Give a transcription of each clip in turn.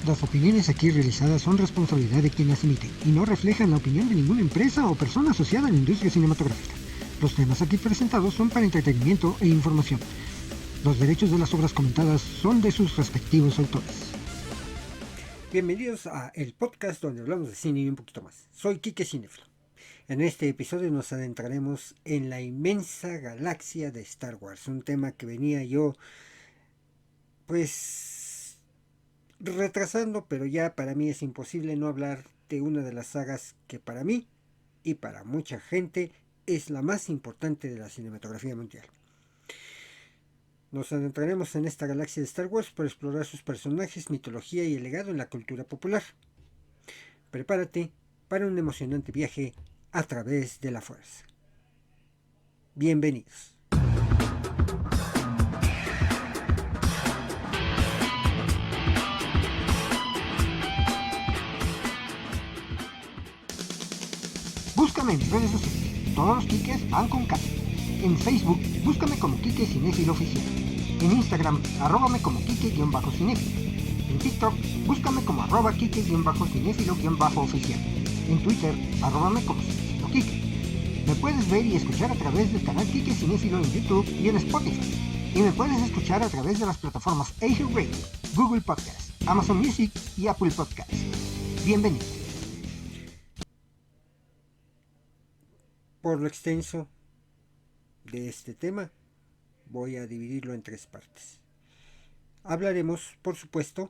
Las opiniones aquí realizadas son responsabilidad de quien las emite y no reflejan la opinión de ninguna empresa o persona asociada a la industria cinematográfica. Los temas aquí presentados son para entretenimiento e información. Los derechos de las obras comentadas son de sus respectivos autores. Bienvenidos a el podcast donde hablamos de cine y un poquito más. Soy Quique Cinéfilo. En este episodio nos adentraremos en la inmensa galaxia de Star Wars, un tema que venía yo retrasando, pero ya para mí es imposible no hablar de una de las sagas que para mí y para mucha gente es la más importante de la cinematografía mundial. Nos adentraremos en esta galaxia de Star Wars por explorar sus personajes, mitología y el legado en la cultura popular. Prepárate para un emocionante viaje a través de la fuerza. Bienvenidos. Búscame en redes sociales. Todos los Quiques van con K. En Facebook, búscame como Quique Cinéfilo Oficial. En Instagram, arróbame como Quique-Cinéfilo. En TikTok, búscame como @Quique-Cinéfilo-Oficial. En Twitter, arróbame como Cinéfilo Quique. Me puedes ver y escuchar a través del canal Quique Cinéfilo en YouTube y en Spotify. Y me puedes escuchar a través de las plataformas Azure Radio, Google Podcast, Amazon Music y Apple Podcast. Bienvenido. Por lo extenso de este tema, voy a dividirlo en tres partes. Hablaremos, por supuesto,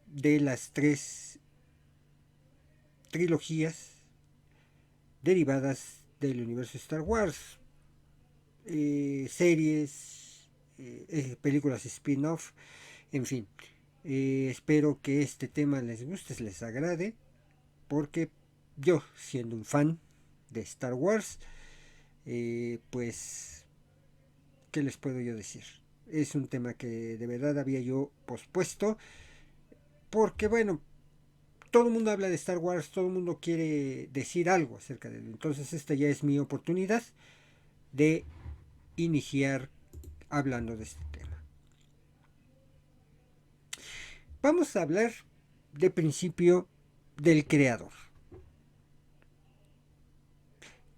de las tres trilogías derivadas del universo Star Wars, series, películas spin-off, en fin. Espero que este tema les guste, les agrade, porque yo, siendo un fan de Star Wars, pues, ¿qué les puedo yo decir? Es un tema que de verdad había yo pospuesto, porque bueno, todo el mundo habla de Star Wars, todo el mundo quiere decir algo acerca de él. Entonces esta ya es mi oportunidad de iniciar hablando de este tema. Vamos a hablar de principio del creador.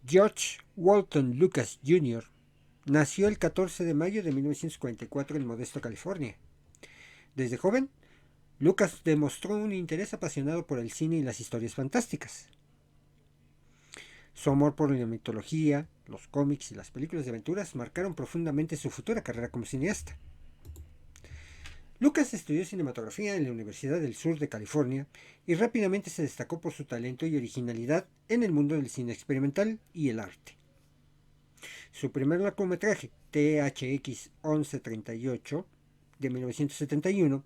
George Walton Lucas Jr. nació el 14 de mayo de 1944 en Modesto, California. Desde joven, Lucas demostró un interés apasionado por el cine y las historias fantásticas. Su amor por la mitología, los cómics y las películas de aventuras marcaron profundamente su futura carrera como cineasta. Lucas estudió cinematografía en la Universidad del Sur de California y rápidamente se destacó por su talento y originalidad en el mundo del cine experimental y el arte. Su primer largometraje, THX 1138, de 1971,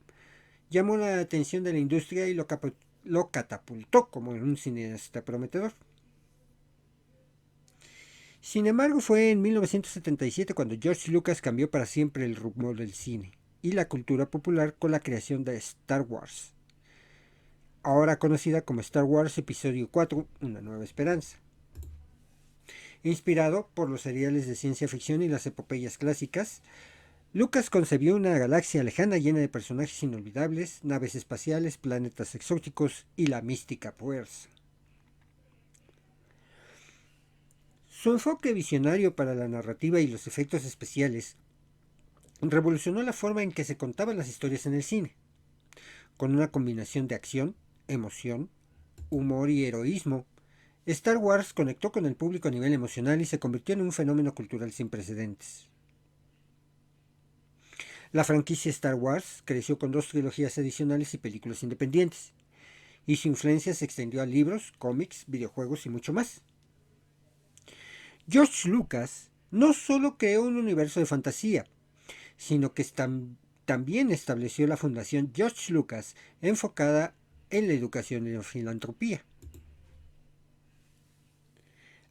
llamó la atención de la industria y lo catapultó como un cineasta prometedor. Sin embargo, fue en 1977 cuando George Lucas cambió para siempre el rumbo del cine y la cultura popular con la creación de Star Wars, ahora conocida como Star Wars Episodio 4, Una Nueva Esperanza. Inspirado por los seriales de ciencia ficción y las epopeyas clásicas, Lucas concebió una galaxia lejana llena de personajes inolvidables, naves espaciales, planetas exóticos y la mística fuerza. Su enfoque visionario para la narrativa y los efectos especiales revolucionó la forma en que se contaban las historias en el cine. Con una combinación de acción, emoción, humor y heroísmo, Star Wars conectó con el público a nivel emocional y se convirtió en un fenómeno cultural sin precedentes. La franquicia Star Wars creció con 2 trilogías adicionales y películas independientes, y su influencia se extendió a libros, cómics, videojuegos y mucho más. George Lucas no solo creó un universo de fantasía, sino que también estableció la Fundación George Lucas, enfocada en la educación y la filantropía.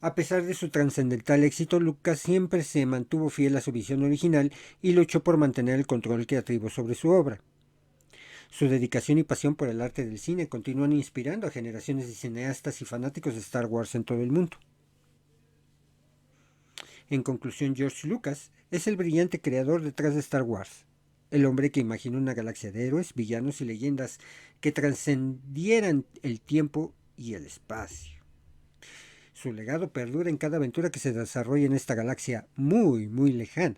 A pesar de su trascendental éxito, Lucas siempre se mantuvo fiel a su visión original y luchó por mantener el control creativo sobre su obra. Su dedicación y pasión por el arte del cine continúan inspirando a generaciones de cineastas y fanáticos de Star Wars en todo el mundo. En conclusión, George Lucas es el brillante creador detrás de Star Wars. el hombre que imaginó una galaxia de héroes, villanos y leyendas que trascendieran el tiempo y el espacio. Su legado perdura en cada aventura que se desarrolla en esta galaxia muy, muy lejana.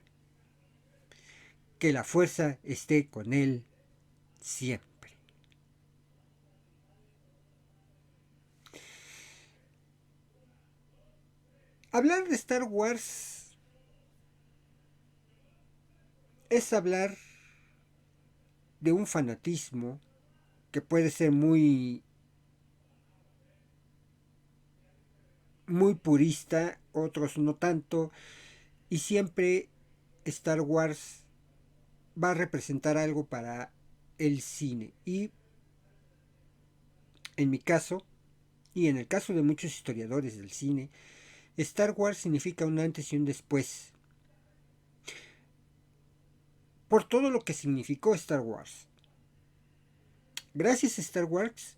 Que la fuerza esté con él siempre. Hablar de Star Wars es hablar de un fanatismo que puede ser muy purista, otros no tanto, y siempre Star Wars va a representar algo para el cine. Y en mi caso, y en el caso de muchos historiadores del cine, Star Wars significa un antes y un después. Por todo lo que significó Star Wars. Gracias a Star Wars,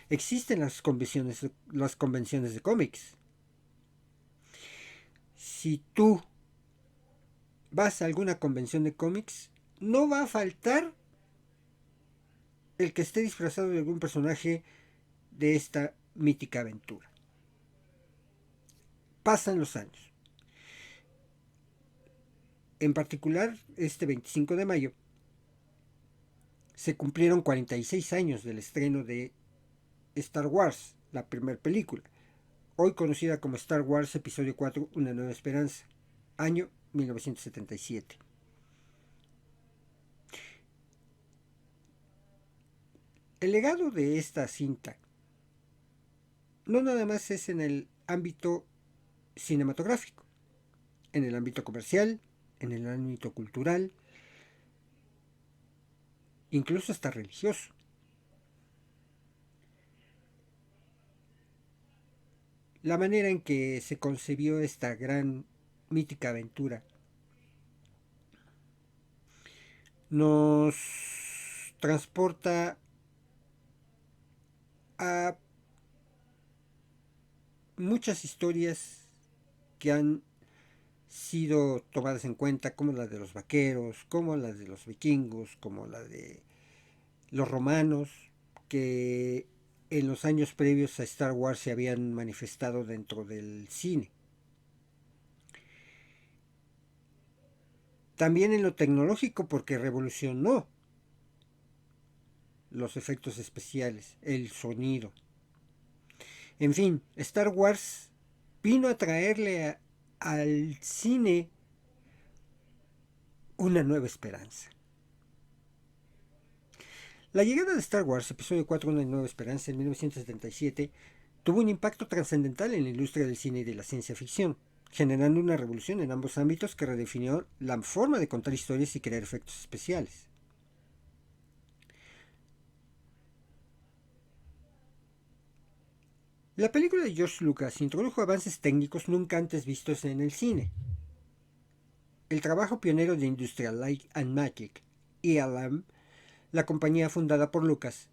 existen las convenciones de cómics. Si tú vas a alguna convención de cómics, no va a faltar el que esté disfrazado de algún personaje de esta mítica aventura. Pasan los años. En particular, este 25 de mayo se cumplieron 46 años del estreno de Star Wars, la primera película, hoy conocida como Star Wars Episodio 4, Una Nueva Esperanza, año 1977. El legado de esta cinta no nada más es en el ámbito cinematográfico, en el ámbito comercial, en el ámbito cultural, incluso hasta religioso. La manera en que se concibió esta gran mítica aventura nos transporta a muchas historias que han sido tomadas en cuenta, como la de los vaqueros, como la de los vikingos, como la de los romanos, que en los años previos a Star Wars se habían manifestado dentro del cine. También en lo tecnológico, porque revolucionó los efectos especiales, el sonido. En fin, Star Wars vino a traerle al cine una nueva esperanza. La llegada de Star Wars, Episodio 4, Una Nueva Esperanza, en 1977, tuvo un impacto trascendental en la industria del cine y de la ciencia ficción, generando una revolución en ambos ámbitos que redefinió la forma de contar historias y crear efectos especiales. La película de George Lucas introdujo avances técnicos nunca antes vistos en el cine. El trabajo pionero de Industrial Light and Magic, ELM, la compañía fundada por Lucas,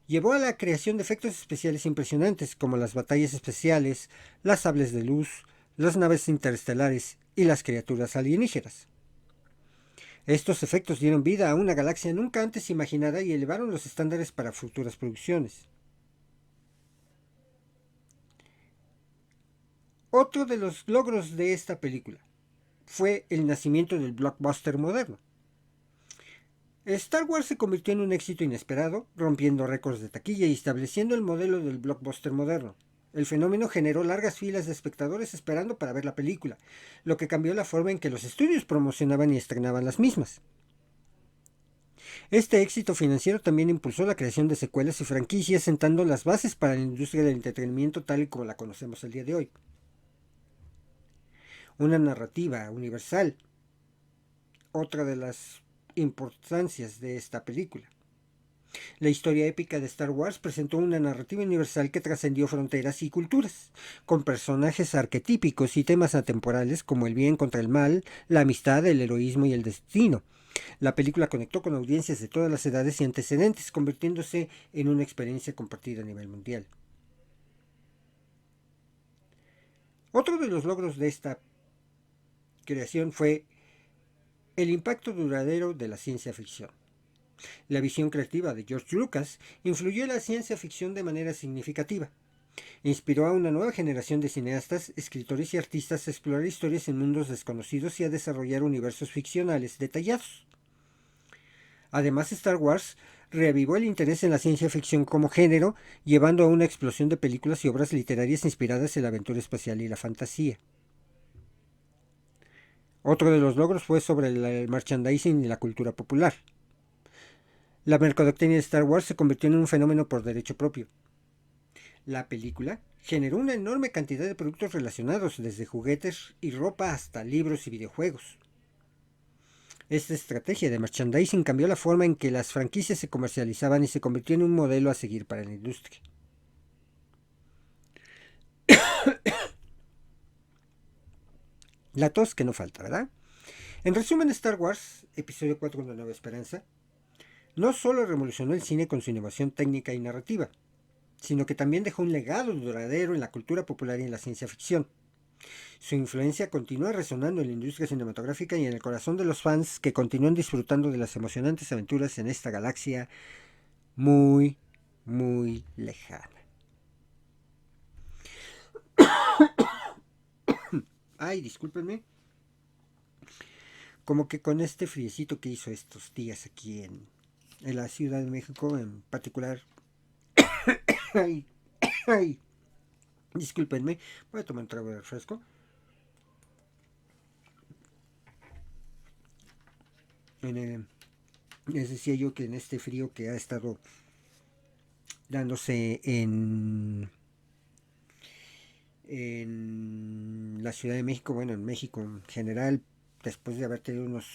llevó a la creación de efectos especiales impresionantes como las batallas especiales, las sables de luz, las naves interestelares y las criaturas alienígenas. Estos efectos dieron vida a una galaxia nunca antes imaginada y elevaron los estándares para futuras producciones. Otro de los logros de esta película fue el nacimiento del blockbuster moderno. Star Wars se convirtió en un éxito inesperado, rompiendo récords de taquilla y estableciendo el modelo del blockbuster moderno. El fenómeno generó largas filas de espectadores esperando para ver la película, lo que cambió la forma en que los estudios promocionaban y estrenaban las mismas. Este éxito financiero también impulsó la creación de secuelas y franquicias, sentando las bases para la industria del entretenimiento tal y como la conocemos el día de hoy. Una narrativa universal, otra de las importancias de esta película. La historia épica de Star Wars presentó una narrativa universal que trascendió fronteras y culturas, con personajes arquetípicos y temas atemporales como el bien contra el mal, la amistad, el heroísmo y el destino. La película conectó con audiencias de todas las edades y antecedentes, convirtiéndose en una experiencia compartida a nivel mundial. Otro de los logros de esta creación fue El impacto duradero de la ciencia ficción. La visión creativa de George Lucas influyó en la ciencia ficción de manera significativa. Inspiró a una nueva generación de cineastas, escritores y artistas a explorar historias en mundos desconocidos y a desarrollar universos ficcionales detallados. Además, Star Wars reavivó el interés en la ciencia ficción como género, llevando a una explosión de películas y obras literarias inspiradas en la aventura espacial y la fantasía. Otro de los logros fue sobre el merchandising y la cultura popular. La mercadotecnia de Star Wars se convirtió en un fenómeno por derecho propio. La película generó una enorme cantidad de productos relacionados, desde juguetes y ropa hasta libros y videojuegos. Esta estrategia de merchandising cambió la forma en que las franquicias se comercializaban y se convirtió en un modelo a seguir para la industria. La tos que no falta, ¿verdad? En resumen, Star Wars, Episodio 4, Una Nueva Esperanza, no solo revolucionó el cine con su innovación técnica y narrativa, sino que también dejó un legado duradero en la cultura popular y en la ciencia ficción. Su influencia continúa resonando en la industria cinematográfica y en el corazón de los fans que continúan disfrutando de las emocionantes aventuras en esta galaxia muy, muy lejana. Ay, discúlpenme. Como que con este friecito que hizo estos días aquí en la Ciudad de México en particular. Ay, ay, discúlpenme. Voy a tomar un trago de refresco. Les decía yo que en este frío que ha estado dándose en la Ciudad de México, bueno, en México en general, después de haber tenido unos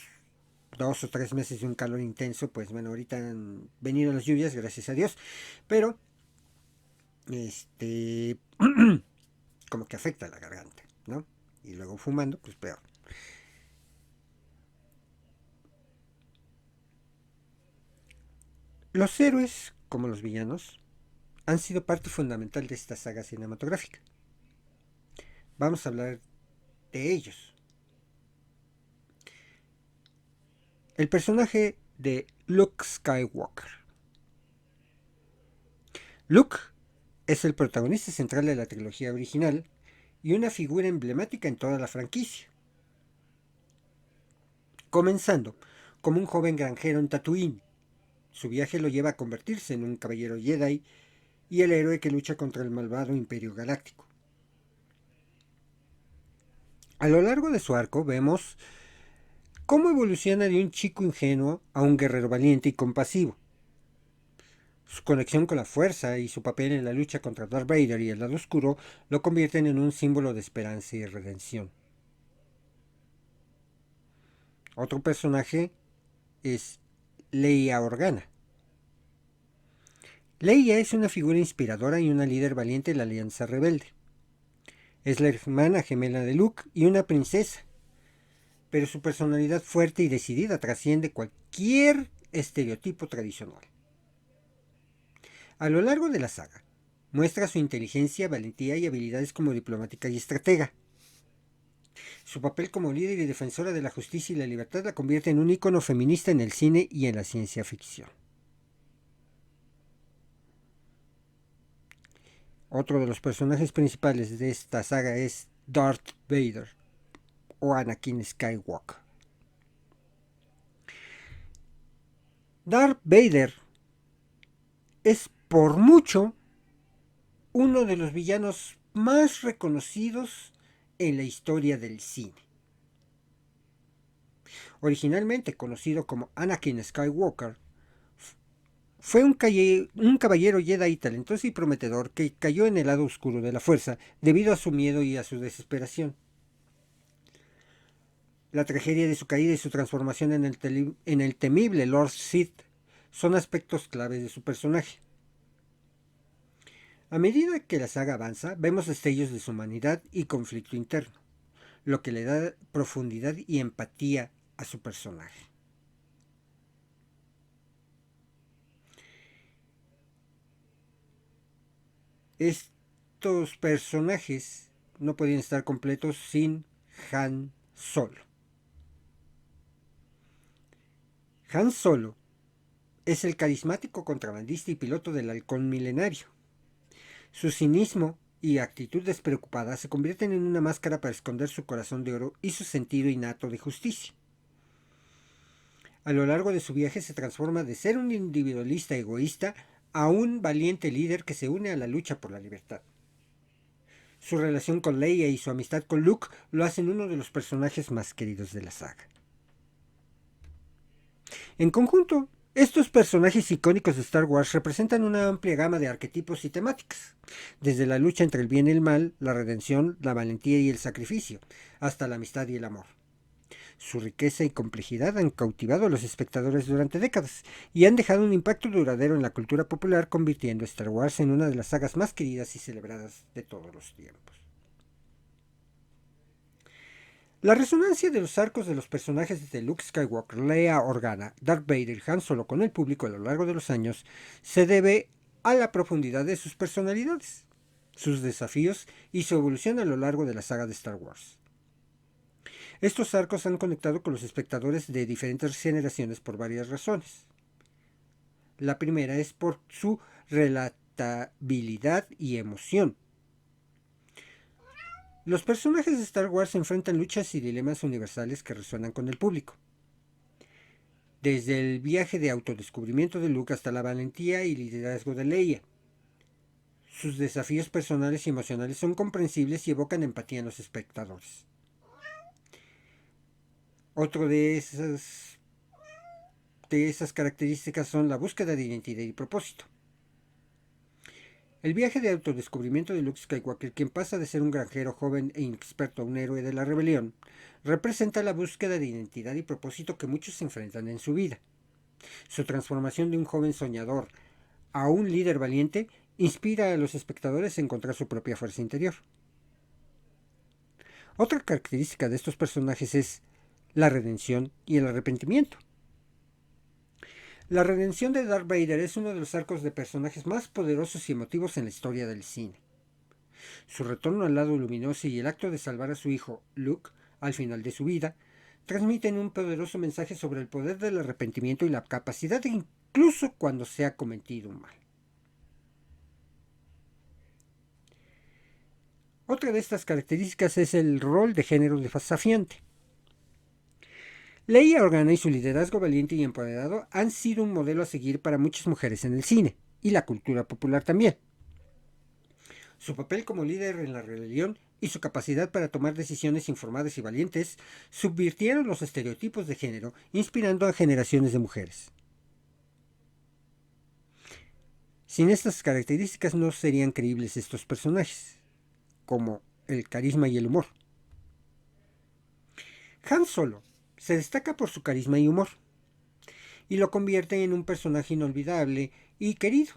2 o 3 meses de un calor intenso, pues bueno, ahorita han venido las lluvias, gracias a Dios, pero como que afecta a la garganta, ¿no? Y luego fumando, pues peor. Los héroes, como los villanos, han sido parte fundamental de esta saga cinematográfica. Vamos a hablar de ellos. El personaje de Luke Skywalker. Luke es el protagonista central de la trilogía original y una figura emblemática en toda la franquicia. Comenzando como un joven granjero en Tatooine, su viaje lo lleva a convertirse en un caballero Jedi y el héroe que lucha contra el malvado Imperio Galáctico. A lo largo de su arco vemos cómo evoluciona de un chico ingenuo a un guerrero valiente y compasivo. Su conexión con la fuerza y su papel en la lucha contra Darth Vader y el lado oscuro lo convierten en un símbolo de esperanza y redención. Otro personaje es Leia Organa. Leia es una figura inspiradora y una líder valiente de la Alianza Rebelde. Es la hermana gemela de Luke y una princesa, pero su personalidad fuerte y decidida trasciende cualquier estereotipo tradicional. A lo largo de la saga, muestra su inteligencia, valentía y habilidades como diplomática y estratega. Su papel como líder y defensora de la justicia y la libertad la convierte en un ícono feminista en el cine y en la ciencia ficción. Otro de los personajes principales de esta saga es Darth Vader o Anakin Skywalker. Darth Vader es por mucho uno de los villanos más reconocidos en la historia del cine. Originalmente conocido como Anakin Skywalker, fue un caballero Jedi talentoso y prometedor que cayó en el lado oscuro de la fuerza debido a su miedo y a su desesperación. La tragedia de su caída y su transformación en el temible Lord Sith son aspectos claves de su personaje. A medida que la saga avanza, vemos destellos de su humanidad y conflicto interno, lo que le da profundidad y empatía a su personaje. Estos personajes no podían estar completos sin Han Solo. Han Solo es el carismático contrabandista y piloto del halcón milenario. Su cinismo y actitud despreocupada se convierten en una máscara para esconder su corazón de oro y su sentido innato de justicia. A lo largo de su viaje se transforma de ser un individualista egoísta a un valiente líder que se une a la lucha por la libertad. Su relación con Leia y su amistad con Luke lo hacen uno de los personajes más queridos de la saga. En conjunto, estos personajes icónicos de Star Wars representan una amplia gama de arquetipos y temáticas, desde la lucha entre el bien y el mal, la redención, la valentía y el sacrificio, hasta la amistad y el amor. Su riqueza y complejidad han cautivado a los espectadores durante décadas y han dejado un impacto duradero en la cultura popular, convirtiendo a Star Wars en una de las sagas más queridas y celebradas de todos los tiempos. La resonancia de los arcos de los personajes de Luke Skywalker, Leia Organa, Darth Vader y Han Solo con el público a lo largo de los años se debe a la profundidad de sus personalidades, sus desafíos y su evolución a lo largo de la saga de Star Wars. Estos arcos han conectado con los espectadores de diferentes generaciones por varias razones. La primera es por su relatabilidad y emoción. Los personajes de Star Wars enfrentan luchas y dilemas universales que resuenan con el público. Desde el viaje de autodescubrimiento de Luke hasta la valentía y liderazgo de Leia. Sus desafíos personales y emocionales son comprensibles y evocan empatía en los espectadores. Otro de esas características son la búsqueda de identidad y propósito. El viaje de autodescubrimiento de Luke Skywalker, quien pasa de ser un granjero joven e inexperto a un héroe de la rebelión, representa la búsqueda de identidad y propósito que muchos enfrentan en su vida. Su transformación de un joven soñador a un líder valiente inspira a los espectadores a encontrar su propia fuerza interior. Otra característica de estos personajes es la redención y el arrepentimiento. La redención de Darth Vader es uno de los arcos de personajes más poderosos y emotivos en la historia del cine. Su retorno al lado luminoso y el acto de salvar a su hijo, Luke, al final de su vida, transmiten un poderoso mensaje sobre el poder del arrepentimiento y la capacidad de incluso cuando se ha cometido un mal. Otra de estas características es el rol de género desafiante. Leia Organa y su liderazgo valiente y empoderado han sido un modelo a seguir para muchas mujeres en el cine y la cultura popular también. Su papel como líder en la rebelión y su capacidad para tomar decisiones informadas y valientes subvirtieron los estereotipos de género, inspirando a generaciones de mujeres. Sin estas características no serían creíbles estos personajes, como el carisma y el humor. Han Solo se destaca por su carisma y humor, y lo convierte en un personaje inolvidable y querido.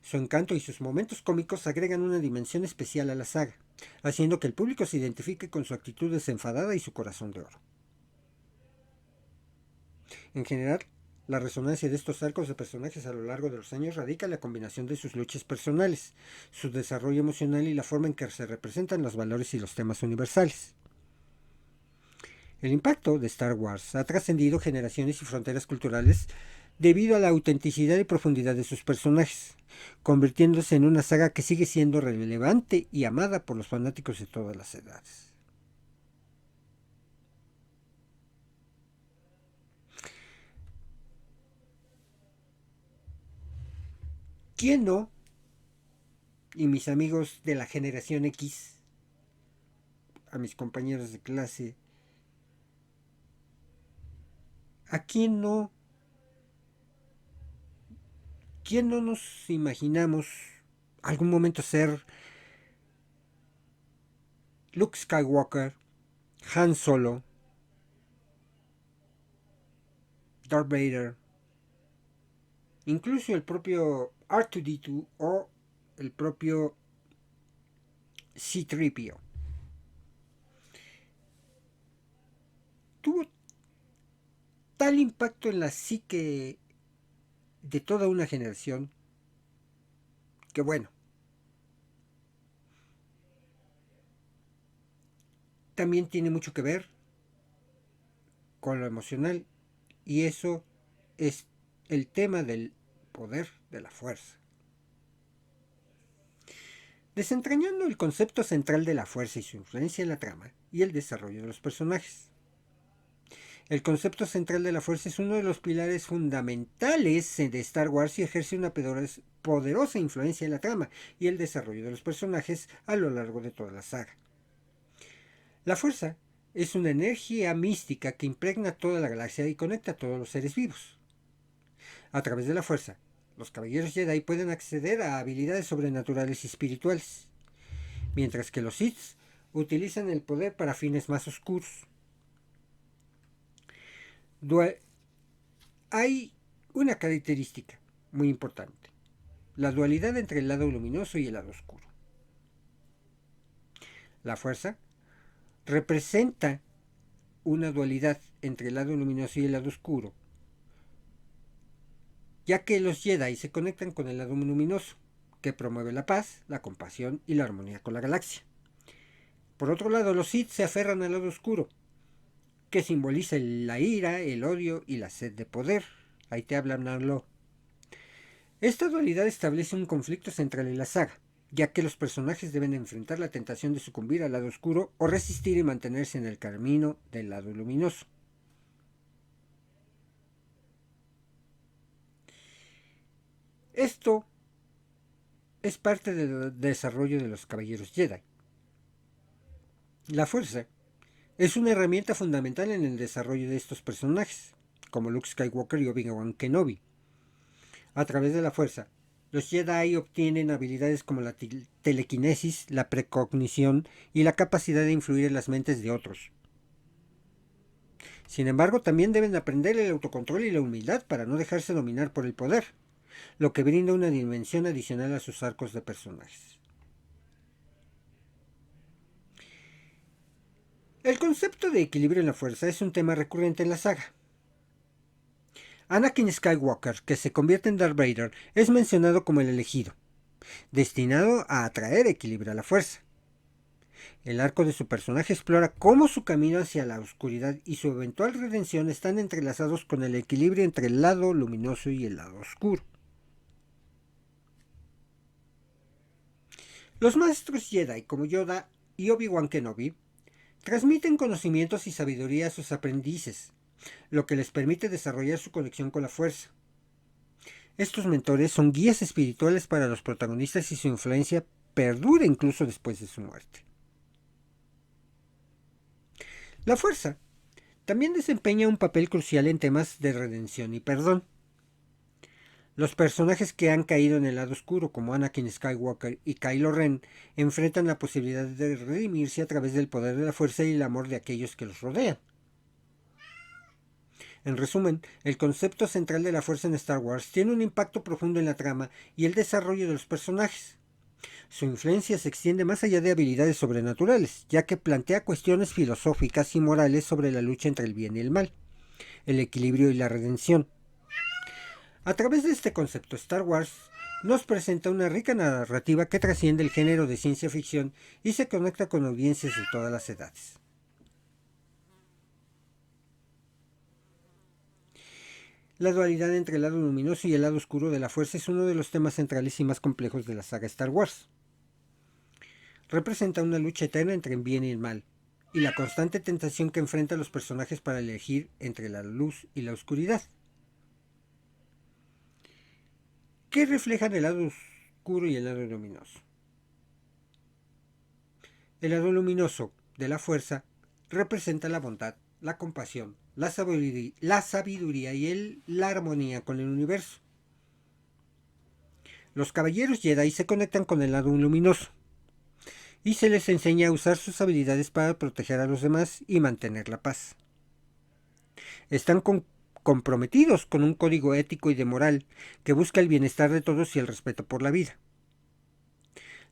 Su encanto y sus momentos cómicos agregan una dimensión especial a la saga, haciendo que el público se identifique con su actitud desenfadada y su corazón de oro. En general, la resonancia de estos arcos de personajes a lo largo de los años radica en la combinación de sus luchas personales, su desarrollo emocional y la forma en que se representan los valores y los temas universales. El impacto de Star Wars ha trascendido generaciones y fronteras culturales debido a la autenticidad y profundidad de sus personajes, convirtiéndose en una saga que sigue siendo relevante y amada por los fanáticos de todas las edades. ¿Quién no? Y mis amigos de la generación X, a mis compañeros de clase, ¿a quién no? ¿Quién no nos imaginamos algún momento ser Luke Skywalker, Han Solo, Darth Vader, incluso el propio R2-D2 o el propio C-3PO? Tuvo tal impacto en la psique de toda una generación que, bueno, también tiene mucho que ver con lo emocional y eso es el tema del poder de la fuerza. Desentrañando el concepto central de la fuerza y su influencia en la trama y el desarrollo de los personajes. El concepto central de la fuerza es uno de los pilares fundamentales de Star Wars y ejerce una poderosa influencia en la trama y el desarrollo de los personajes a lo largo de toda la saga. La fuerza es una energía mística que impregna toda la galaxia y conecta a todos los seres vivos. A través de la fuerza, los caballeros Jedi pueden acceder a habilidades sobrenaturales y espirituales, mientras que los Sith utilizan el poder para fines más oscuros. Hay una característica muy importante: la dualidad entre el lado luminoso y el lado oscuro. La fuerza representa una dualidad entre el lado luminoso y el lado oscuro, ya que los Jedi se conectan con el lado luminoso, que promueve la paz, la compasión y la armonía con la galaxia. Por otro lado, los Sith se aferran al lado oscuro, que simboliza la ira, el odio y la sed de poder. Ahí te hablan, Arlo. Esta dualidad establece un conflicto central en la saga, ya que los personajes deben enfrentar la tentación de sucumbir al lado oscuro o resistir y mantenerse en el camino del lado luminoso. Esto es parte del desarrollo de los caballeros Jedi. La fuerza es una herramienta fundamental en el desarrollo de estos personajes, como Luke Skywalker y Obi-Wan Kenobi. A través de la fuerza, los Jedi obtienen habilidades como la telequinesis, la precognición y la capacidad de influir en las mentes de otros. Sin embargo, también deben aprender el autocontrol y la humildad para no dejarse dominar por el poder, lo que brinda una dimensión adicional a sus arcos de personajes. El concepto de equilibrio en la fuerza es un tema recurrente en la saga. Anakin Skywalker, que se convierte en Darth Vader, es mencionado como el elegido, destinado a atraer equilibrio a la fuerza. El arco de su personaje explora cómo su camino hacia la oscuridad y su eventual redención están entrelazados con el equilibrio entre el lado luminoso y el lado oscuro. Los maestros Jedi, como Yoda y Obi-Wan Kenobi, transmiten conocimientos y sabiduría a sus aprendices, lo que les permite desarrollar su conexión con la fuerza. Estos mentores son guías espirituales para los protagonistas y su influencia perdura incluso después de su muerte. La fuerza también desempeña un papel crucial en temas de redención y perdón. Los personajes que han caído en el lado oscuro, como Anakin Skywalker y Kylo Ren, enfrentan la posibilidad de redimirse a través del poder de la fuerza y el amor de aquellos que los rodean. En resumen, el concepto central de la fuerza en Star Wars tiene un impacto profundo en la trama y el desarrollo de los personajes. Su influencia se extiende más allá de habilidades sobrenaturales, ya que plantea cuestiones filosóficas y morales sobre la lucha entre el bien y el mal, el equilibrio y la redención. A través de este concepto, Star Wars nos presenta una rica narrativa que trasciende el género de ciencia ficción y se conecta con audiencias de todas las edades. La dualidad entre el lado luminoso y el lado oscuro de la fuerza es uno de los temas centrales y más complejos de la saga Star Wars. Representa una lucha eterna entre el bien y el mal, y la constante tentación que enfrentan los personajes para elegir entre la luz y la oscuridad. ¿Qué reflejan el lado oscuro y el lado luminoso? El lado luminoso de la fuerza representa la bondad, la compasión, la sabiduría y la armonía con el universo. Los caballeros Jedi se conectan con el lado luminoso y se les enseña a usar sus habilidades para proteger a los demás y mantener la paz. Están comprometidos con un código ético y de moral que busca el bienestar de todos y el respeto por la vida.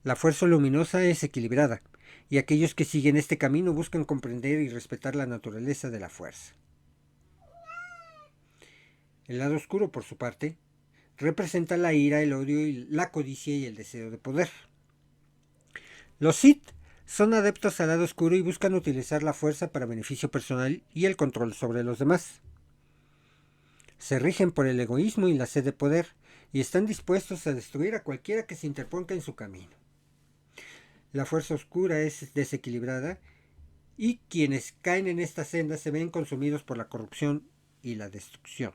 La fuerza luminosa es equilibrada, y aquellos que siguen este camino buscan comprender y respetar la naturaleza de la fuerza. El lado oscuro, por su parte, representa la ira, el odio, la codicia y el deseo de poder. Los Sith son adeptos al lado oscuro y buscan utilizar la fuerza para beneficio personal y el control sobre los demás. Se rigen por el egoísmo y la sed de poder, y están dispuestos a destruir a cualquiera que se interponga en su camino. La fuerza oscura es desequilibrada y quienes caen en esta senda se ven consumidos por la corrupción y la destrucción.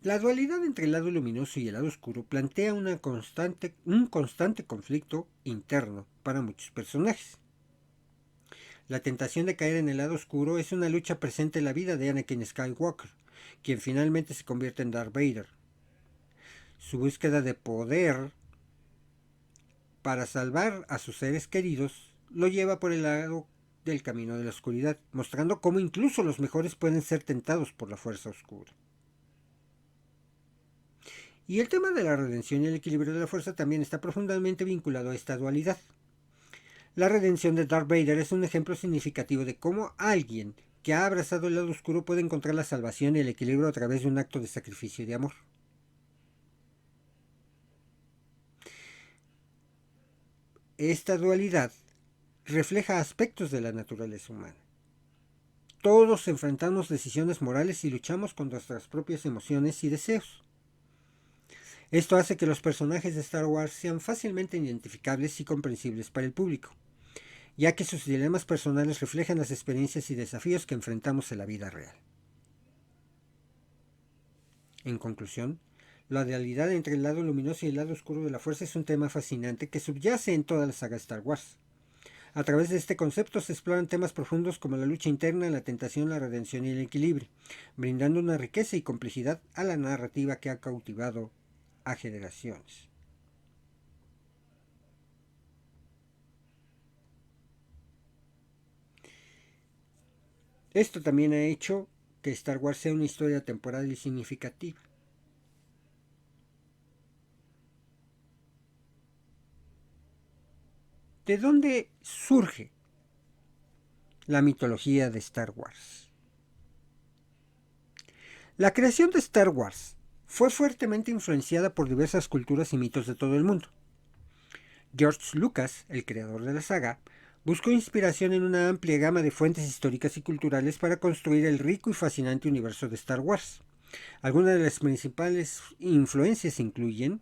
La dualidad entre el lado luminoso y el lado oscuro plantea un constante conflicto interno para muchos personajes. La tentación de caer en el lado oscuro es una lucha presente en la vida de Anakin Skywalker, quien finalmente se convierte en Darth Vader. Su búsqueda de poder para salvar a sus seres queridos lo lleva por el lado del camino de la oscuridad, mostrando cómo incluso los mejores pueden ser tentados por la fuerza oscura. Y el tema de la redención y el equilibrio de la fuerza también está profundamente vinculado a esta dualidad. La redención de Darth Vader es un ejemplo significativo de cómo alguien que ha abrazado el lado oscuro puede encontrar la salvación y el equilibrio a través de un acto de sacrificio y de amor. Esta dualidad refleja aspectos de la naturaleza humana. Todos enfrentamos decisiones morales y luchamos con nuestras propias emociones y deseos. Esto hace que los personajes de Star Wars sean fácilmente identificables y comprensibles para el público, ya que sus dilemas personales reflejan las experiencias y desafíos que enfrentamos en la vida real. En conclusión, la dualidad entre el lado luminoso y el lado oscuro de la fuerza es un tema fascinante que subyace en toda la saga Star Wars. A través de este concepto se exploran temas profundos como la lucha interna, la tentación, la redención y el equilibrio, brindando una riqueza y complejidad a la narrativa que ha cautivado a generaciones. Esto también ha hecho que Star Wars sea una historia temporal y significativa. ¿De dónde surge la mitología de Star Wars? La creación de Star Wars fue fuertemente influenciada por diversas culturas y mitos de todo el mundo. George Lucas, el creador de la saga, buscó inspiración en una amplia gama de fuentes históricas y culturales para construir el rico y fascinante universo de Star Wars. Algunas de las principales influencias incluyen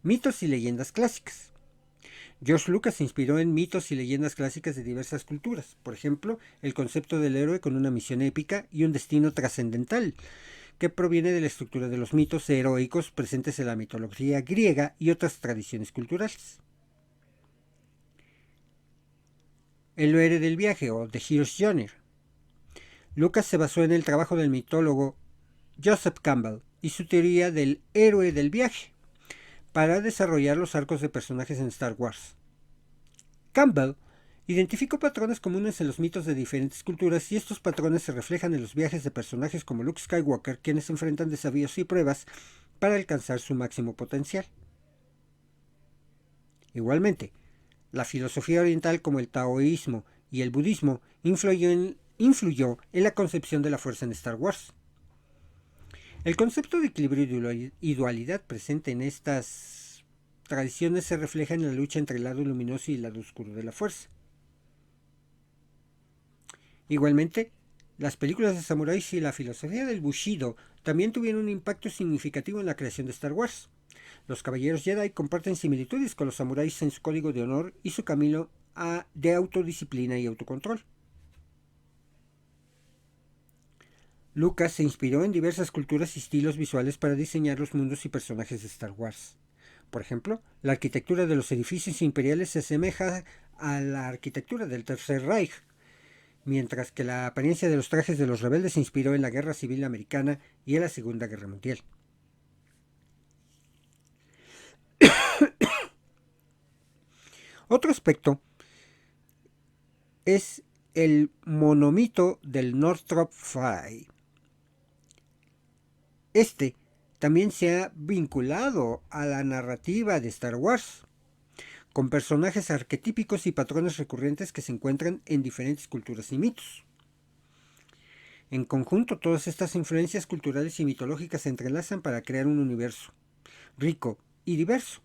mitos y leyendas clásicas. George Lucas se inspiró en mitos y leyendas clásicas de diversas culturas, por ejemplo, el concepto del héroe con una misión épica y un destino trascendental, que proviene de la estructura de los mitos heroicos presentes en la mitología griega y otras tradiciones culturales. El héroe del viaje o The Hero's Journey. Lucas se basó en el trabajo del mitólogo Joseph Campbell y su teoría del héroe del viaje para desarrollar los arcos de personajes en Star Wars. Campbell identificó patrones comunes en los mitos de diferentes culturas y estos patrones se reflejan en los viajes de personajes como Luke Skywalker, quienes enfrentan desafíos y pruebas para alcanzar su máximo potencial. Igualmente, la filosofía oriental como el taoísmo y el budismo influyó en la concepción de la fuerza en Star Wars. El concepto de equilibrio y dualidad presente en estas tradiciones se refleja en la lucha entre el lado luminoso y el lado oscuro de la fuerza. Igualmente, las películas de samuráis y la filosofía del Bushido también tuvieron un impacto significativo en la creación de Star Wars. Los caballeros Jedi comparten similitudes con los samuráis en su código de honor y su camino de autodisciplina y autocontrol. Lucas se inspiró en diversas culturas y estilos visuales para diseñar los mundos y personajes de Star Wars. Por ejemplo, la arquitectura de los edificios imperiales se asemeja a la arquitectura del Tercer Reich, mientras que la apariencia de los trajes de los rebeldes se inspiró en la Guerra Civil Americana y en la Segunda Guerra Mundial. Otro aspecto es el monomito del Northrop Frye. Este también se ha vinculado a la narrativa de Star Wars, con personajes arquetípicos y patrones recurrentes que se encuentran en diferentes culturas y mitos. En conjunto, todas estas influencias culturales y mitológicas se entrelazan para crear un universo rico y diverso,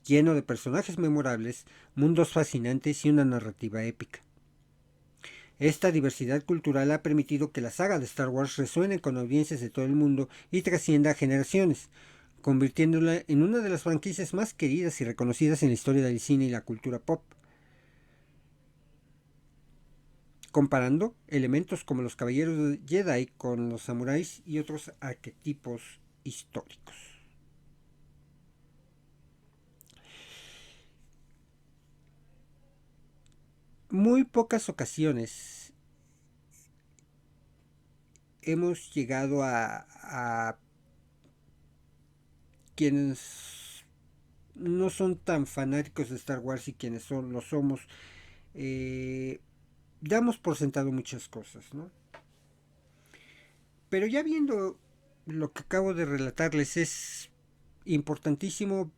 lleno de personajes memorables, mundos fascinantes y una narrativa épica. Esta diversidad cultural ha permitido que la saga de Star Wars resuene con audiencias de todo el mundo y trascienda a generaciones, convirtiéndola en una de las franquicias más queridas y reconocidas en la historia del cine y la cultura pop. Comparando elementos como los caballeros Jedi con los samuráis y otros arquetipos históricos. Muy pocas ocasiones hemos llegado a quienes no son tan fanáticos de Star Wars y quienes lo somos, damos por sentado muchas cosas, ¿no? Pero ya viendo lo que acabo de relatarles, es importantísimo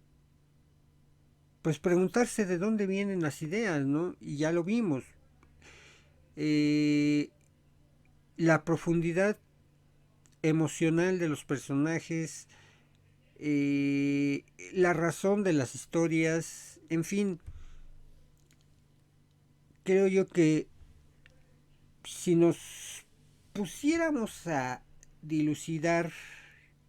pues preguntarse de dónde vienen las ideas, ¿no? Y ya lo vimos. La profundidad emocional de los personajes, la razón de las historias, en fin, creo yo que si nos pusiéramos a dilucidar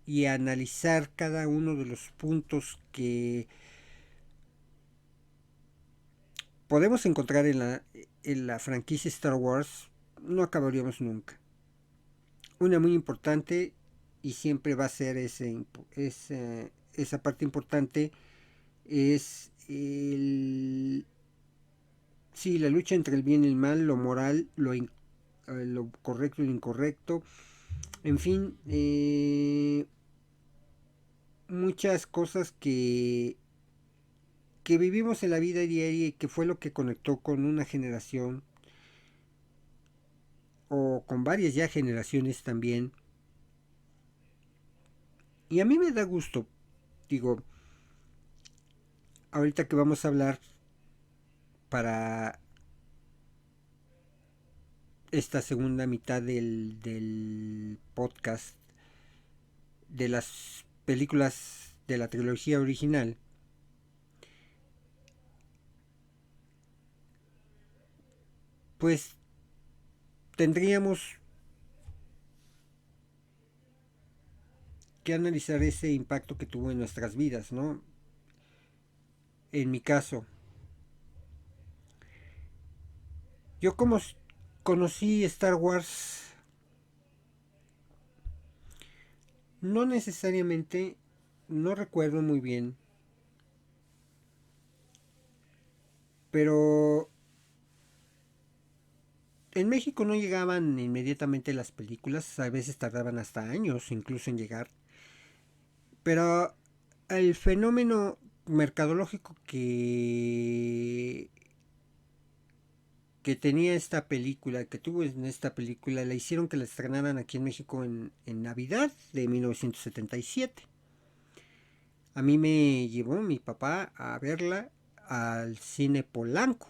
y a analizar cada uno de los puntos que podemos encontrar en la franquicia Star Wars, no acabaríamos nunca. Una muy importante, y siempre va a ser esa parte importante, es sí, la lucha entre el bien y el mal, lo moral, lo correcto y lo incorrecto, en fin, muchas cosas que vivimos en la vida diaria y que fue lo que conectó con una generación o con varias ya generaciones también. Y a mí me da gusto, digo, ahorita que vamos a hablar para esta segunda mitad del podcast de las películas de la trilogía original, pues tendríamos que analizar ese impacto que tuvo en nuestras vidas, ¿no? En mi caso, yo como conocí Star Wars, no necesariamente, no recuerdo muy bien, pero en México no llegaban inmediatamente las películas, a veces tardaban hasta años incluso en llegar, pero el fenómeno mercadológico que tenía esta película, que tuvo en esta película, la hicieron que la estrenaran aquí en México en Navidad de 1977. A mí me llevó mi papá a verla al cine Polanco.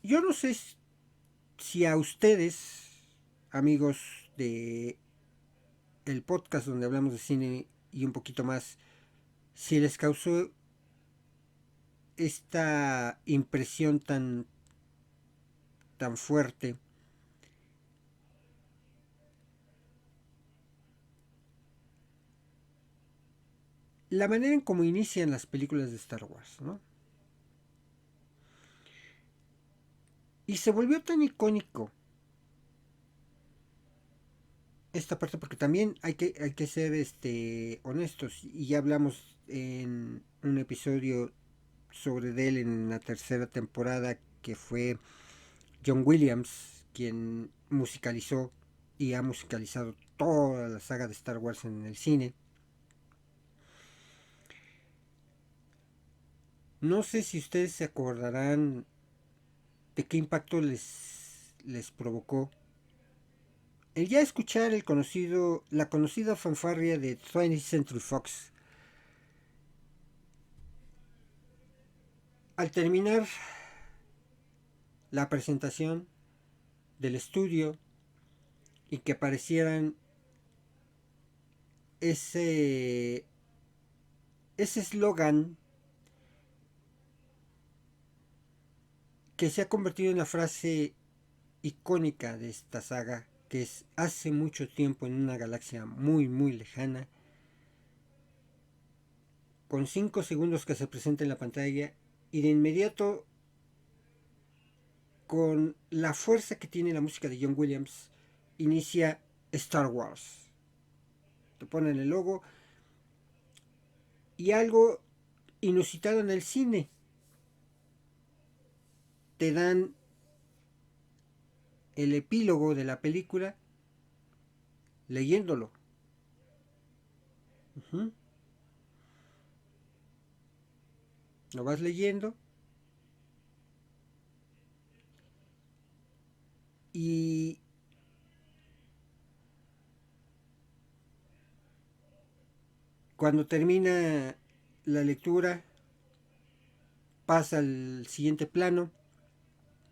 Yo no sé si a ustedes, amigos de el podcast donde hablamos de cine y un poquito más, si les causó esta impresión tan fuerte. La manera en cómo inician las películas de Star Wars, ¿no? Y se volvió tan icónico esta parte porque también hay que ser honestos y ya hablamos en un episodio sobre él en la tercera temporada que fue John Williams quien musicalizó y ha musicalizado toda la saga de Star Wars en el cine. No sé si ustedes se acordarán de qué impacto les provocó el ya escuchar la conocida fanfarria de 20th Century Fox. Al terminar la presentación del estudio y que aparecieran ese eslogan que se ha convertido en la frase icónica de esta saga, que es hace mucho tiempo en una galaxia muy muy lejana, con 5 segundos que se presenta en la pantalla y de inmediato con la fuerza que tiene la música de John Williams inicia Star Wars. Te ponen el logo y algo inusitado en el cine, te dan el epílogo de la película leyéndolo. Lo vas leyendo y cuando termina la lectura pasa al siguiente plano.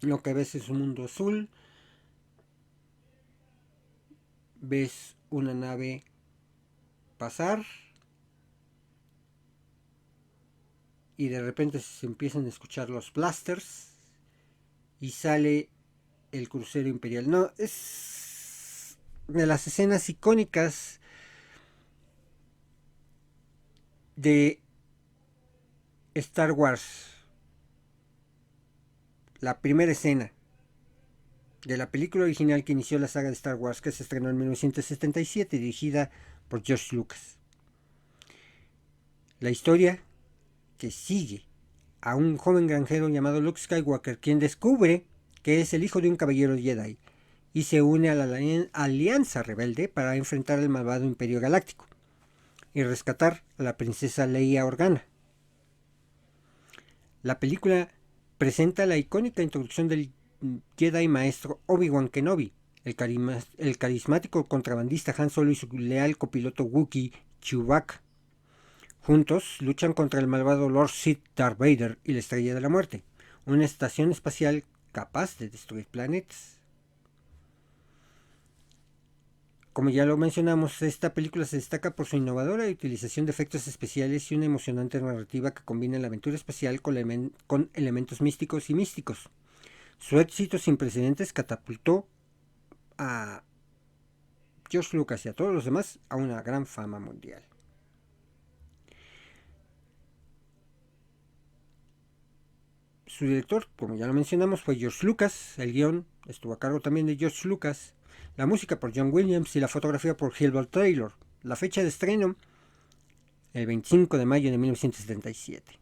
Lo que ves es un mundo azul, ves una nave pasar y de repente se empiezan a escuchar los blasters y sale el crucero imperial. No, es de las escenas icónicas de Star Wars. La primera escena de la película original que inició la saga de Star Wars, que se estrenó en 1977, dirigida por George Lucas. La historia que sigue a un joven granjero llamado Luke Skywalker, quien descubre que es el hijo de un caballero Jedi y se une a la alianza rebelde para enfrentar al malvado Imperio Galáctico y rescatar a la princesa Leia Organa. La película presenta la icónica introducción del Jedi maestro Obi-Wan Kenobi, el carismático contrabandista Han Solo y su leal copiloto Wookiee Chewbacca. Juntos luchan contra el malvado Lord Sith Darth Vader y la Estrella de la Muerte, una estación espacial capaz de destruir planetas. Como ya lo mencionamos, esta película se destaca por su innovadora utilización de efectos especiales y una emocionante narrativa que combina la aventura espacial con elementos místicos y místicos. Su éxito sin precedentes catapultó a George Lucas y a todos los demás a una gran fama mundial. Su director, como ya lo mencionamos, fue George Lucas. El guión estuvo a cargo también de George Lucas. La música por John Williams y la fotografía por Gilbert Taylor. La fecha de estreno, el 25 de mayo de 1977.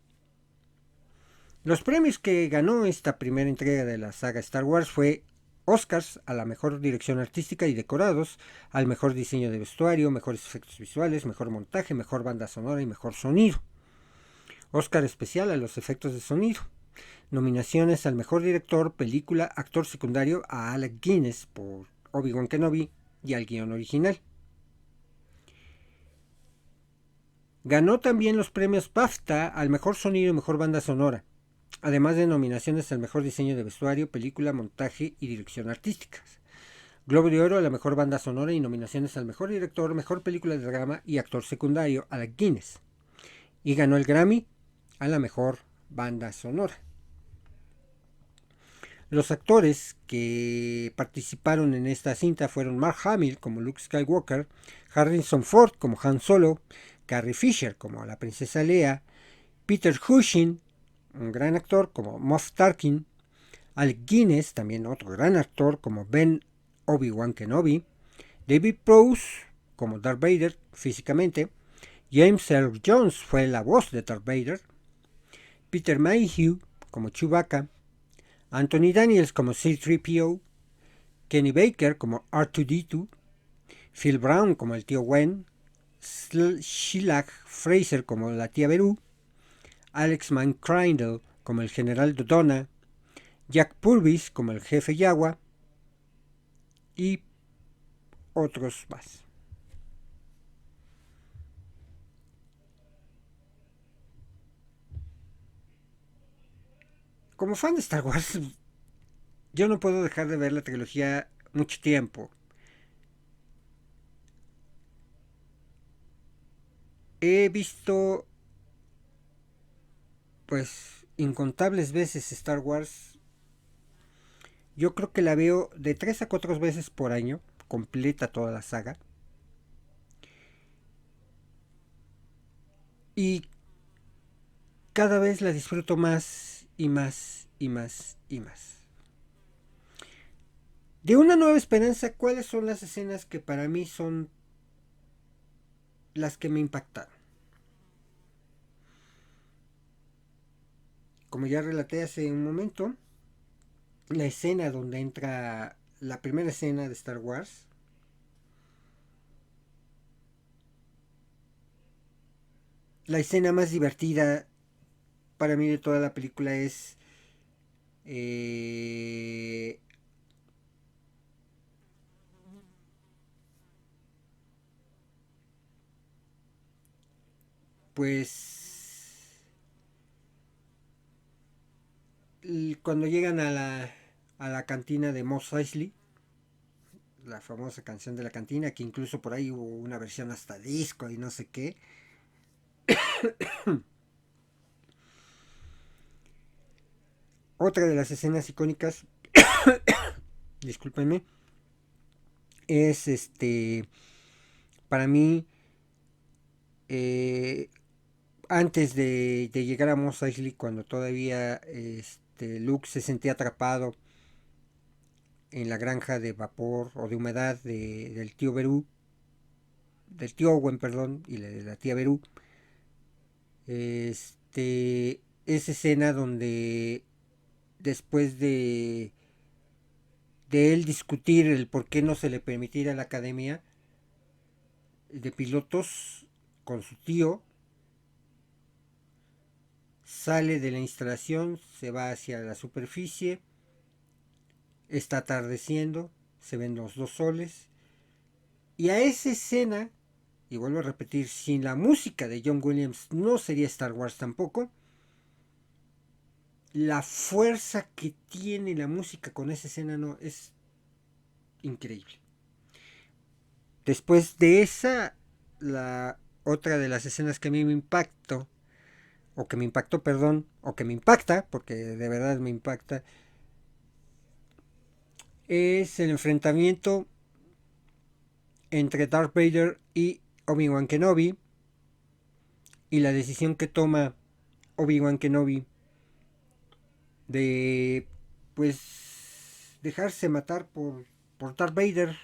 Los premios que ganó esta primera entrega de la saga Star Wars fue Oscars a la mejor dirección artística y decorados, al mejor diseño de vestuario, mejores efectos visuales, mejor montaje, mejor banda sonora y mejor sonido. Oscar especial a los efectos de sonido. Nominaciones al mejor director, película, actor secundario a Alec Guinness por Obi-Wan Kenobi y al guión original. Ganó también los premios BAFTA al mejor sonido y mejor banda sonora, además de nominaciones al mejor diseño de vestuario, película, montaje y dirección artística. Globo de Oro a la mejor banda sonora y nominaciones al mejor director, mejor película de drama y actor secundario, Alec Guinness. Y ganó el Grammy a la mejor banda sonora. Los actores que participaron en esta cinta fueron Mark Hamill como Luke Skywalker, Harrison Ford como Han Solo, Carrie Fisher como la princesa Leia, Peter Cushing, un gran actor como Moff Tarkin, Alec Guinness, también otro gran actor como Ben Obi-Wan Kenobi, David Prowse como Darth Vader físicamente, James Earl Jones fue la voz de Darth Vader, Peter Mayhew como Chewbacca, Anthony Daniels como C-3PO, Kenny Baker como R2-D2, Phil Brown como el tío Wen, Sheila Fraser como la tía Beru, Alex McCrindle como el general Dodonna, Jack Purvis como el jefe Yawa y otros más. Como fan de Star Wars, yo no puedo dejar de ver la trilogía mucho tiempo. He visto pues incontables veces Star Wars. Yo creo que la veo de 3 a 4 veces por año, completa toda la saga. Y cada vez la disfruto más y más y más y más. De Una Nueva Esperanza, ¿cuáles son las escenas que para mí son las que me impactaron? Como ya relaté hace un momento, la escena donde entra la primera escena de Star Wars. La escena más divertida para mí de toda la película es eh, pues cuando llegan a la cantina de Mos Eisley, la famosa canción de la cantina, que incluso por ahí hubo una versión hasta disco y no sé qué. Otra de las escenas icónicas, discúlpenme, es para mí, eh, antes de llegar a Mos Eisley, cuando todavía Luke se sentía atrapado en la granja de vapor o de humedad del tío Beru, del tío Owen, perdón, y de la tía Beru. Esa escena donde después de él discutir el por qué no se le permitiera a la academia de pilotos con su tío, sale de la instalación, se va hacia la superficie, está atardeciendo, se ven los dos soles, y a esa escena, y vuelvo a repetir, sin la música de John Williams no sería Star Wars tampoco. La fuerza que tiene la música con esa escena no es increíble. Después de esa, la otra de las escenas que a mí me impactó, o que me impactó, perdón, o que me impacta, porque de verdad me impacta, es el enfrentamiento entre Darth Vader y Obi-Wan Kenobi, y la decisión que toma Obi-Wan Kenobi de, pues, dejarse matar por Darth Vader,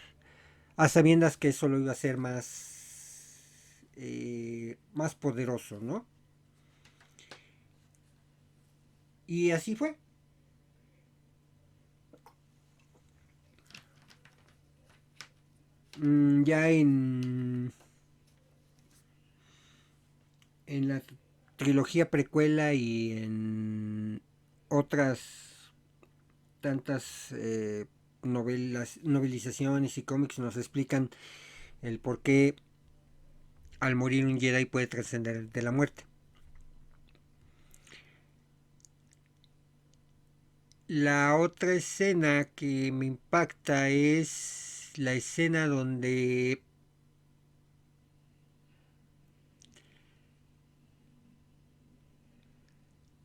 a sabiendas que eso lo iba a hacer más poderoso, ¿no? Y así fue. Ya en la trilogía precuela y en otras tantas novelizaciones y cómics nos explican el por qué al morir un Jedi puede trascender de la muerte. La otra escena que me impacta es la escena donde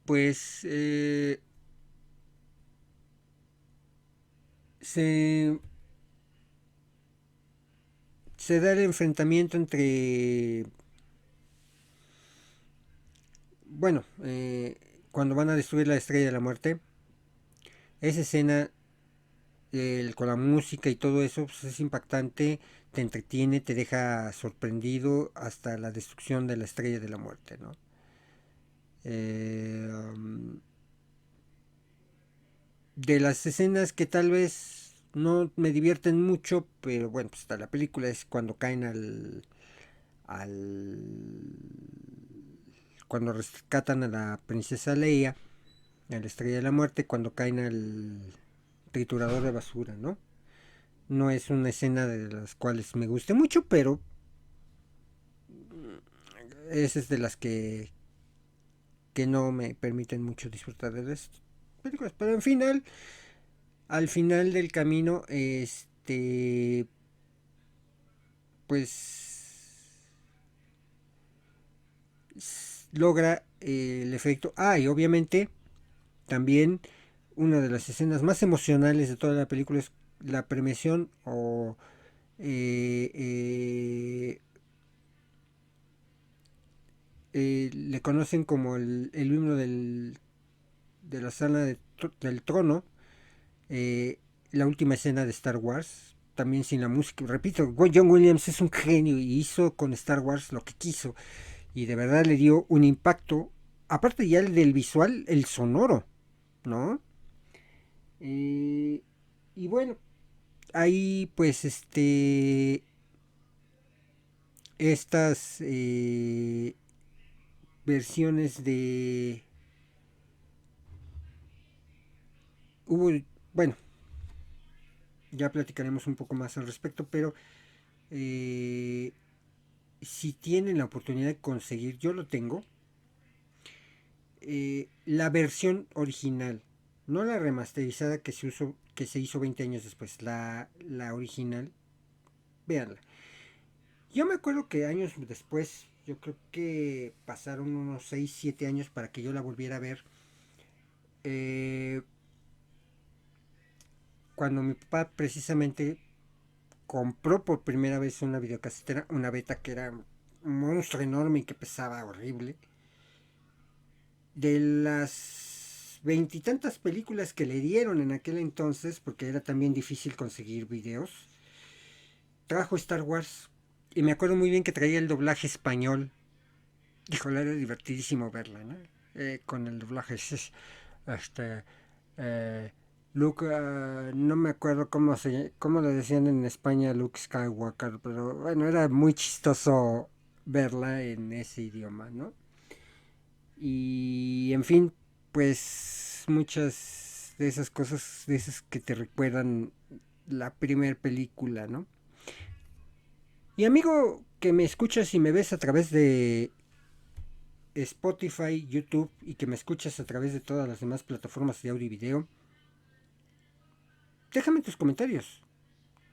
pues se, se da el enfrentamiento entre, bueno, cuando van a destruir la Estrella de la Muerte. Esa escena, con la música y todo eso, pues es impactante, te entretiene, te deja sorprendido hasta la destrucción de la Estrella de la Muerte, ¿no? Um, de las escenas que tal vez no me divierten mucho, pero bueno, pues la película es cuando caen al cuando rescatan a la princesa Leia, a la Estrella de la Muerte, cuando caen al triturador de basura, ¿no? No es una escena de las cuales me guste mucho, pero esa es de las que no me permiten mucho disfrutar de las películas. Pero en final, al final del camino, pues logra el efecto. Y obviamente también una de las escenas más emocionales de toda la película es la premiación o eh, eh, le conocen como el himno de la sala del trono, eh, la última escena de Star Wars, también sin la música. Repito, John Williams es un genio y hizo con Star Wars lo que quiso y de verdad le dio un impacto, aparte ya el del visual, el sonoro, ¿no? Y bueno, ahí pues estas versiones de... Hubo, bueno, ya platicaremos un poco más al respecto, pero eh, si tienen la oportunidad de conseguir, yo lo tengo, la versión original, no la remasterizada que se hizo 20 años después, la original, véanla. Yo me acuerdo que años después, yo creo que pasaron unos 6 7 años para que yo la volviera a ver. Eh, Cuando mi papá precisamente compró por primera vez una videocasetera, una beta que era un monstruo enorme y que pesaba horrible. De las veintitantas películas que le dieron en aquel entonces, porque era también difícil conseguir videos, trajo Star Wars. Y me acuerdo muy bien que traía el doblaje español. Híjole, era divertidísimo verla, ¿no? Con el doblaje. Este, eh, Luke, no me acuerdo cómo le decían en España Luke Skywalker, pero bueno, era muy chistoso verla en ese idioma, ¿no? Y en fin, pues muchas de esas cosas, de esas que te recuerdan la primer película, ¿no? Y amigo que me escuchas y me ves a través de Spotify, YouTube y que me escuchas a través de todas las demás plataformas de audio y video, déjame tus comentarios.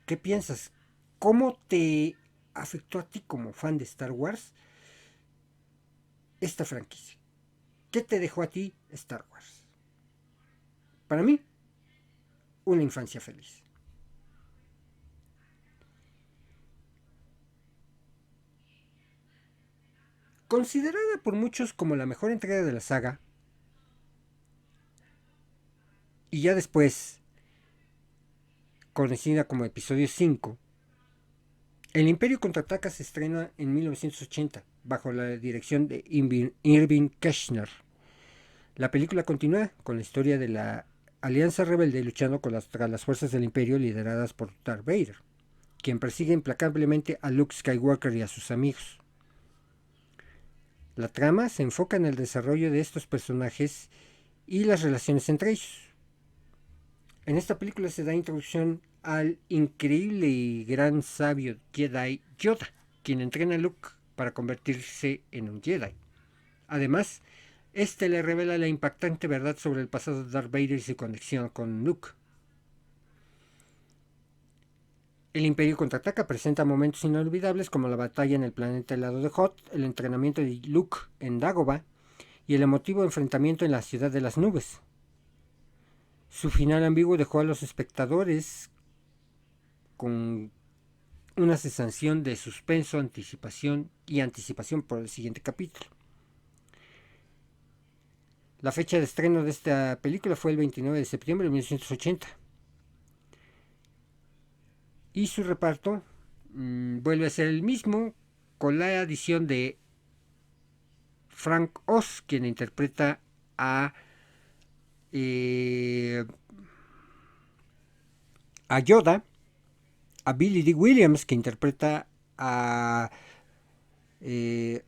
¿Qué piensas? ¿Cómo te afectó a ti como fan de Star Wars esta franquicia? ¿Qué te dejó a ti Star Wars? Para mí, una infancia feliz. Considerada por muchos como la mejor entrega de la saga, y ya después conocida como Episodio 5, El Imperio Contraataca se estrena en 1980 bajo la dirección de Irving Kershner. La película continúa con la historia de la Alianza Rebelde luchando contra las fuerzas del Imperio lideradas por Darth Vader, quien persigue implacablemente a Luke Skywalker y a sus amigos. La trama se enfoca en el desarrollo de estos personajes y las relaciones entre ellos. En esta película se da introducción al increíble y gran sabio Jedi Yoda, quien entrena a Luke para convertirse en un Jedi. Además, este le revela la impactante verdad sobre el pasado de Darth Vader y su conexión con Luke. El Imperio Contraataca presenta momentos inolvidables como la batalla en el planeta helado de Hoth, el entrenamiento de Luke en Dagobah y el emotivo enfrentamiento en la Ciudad de las Nubes. Su final ambiguo dejó a los espectadores con una sensación de suspenso, anticipación por el siguiente capítulo. La fecha de estreno de esta película fue el 29 de septiembre de 1980. Y su reparto vuelve a ser el mismo, con la adición de Frank Oz, quien interpreta eh, a Yoda, a Billy Dee Williams, que interpreta a... Billy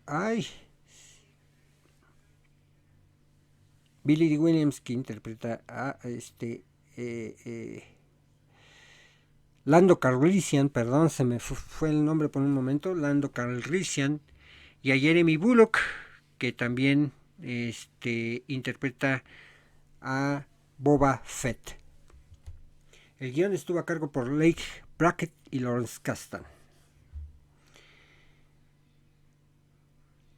Dee Williams, que interpreta a Lando Calrissian, perdón, se me fue el nombre por un momento, Lando Calrissian, y a Jeremy Bulloch, que también interpreta a Boba Fett. El guión estuvo a cargo por Leigh Brackett y Lawrence Kasdan.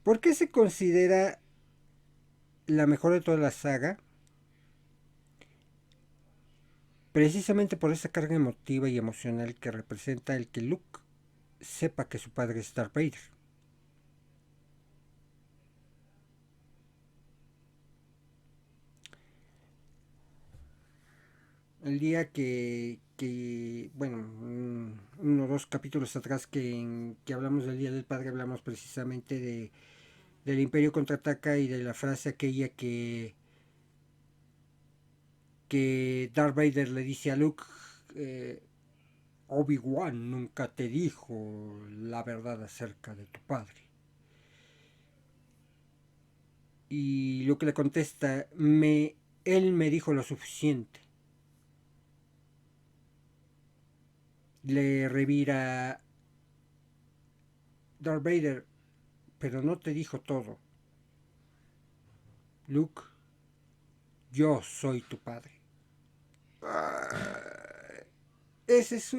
¿Por qué se considera la mejor de toda la saga? Precisamente por esa carga emotiva y emocional que representa el que Luke sepa que su padre es Darth Vader. El día bueno, uno o dos capítulos atrás que hablamos del Día del Padre, hablamos precisamente del Imperio Contraataca y de la frase aquella que Darth Vader le dice a Luke, Obi-Wan nunca te dijo la verdad acerca de tu padre. Y Luke le contesta, él me dijo lo suficiente. Le revira Darth Vader, pero no te dijo todo. Luke, yo soy tu padre. Esa es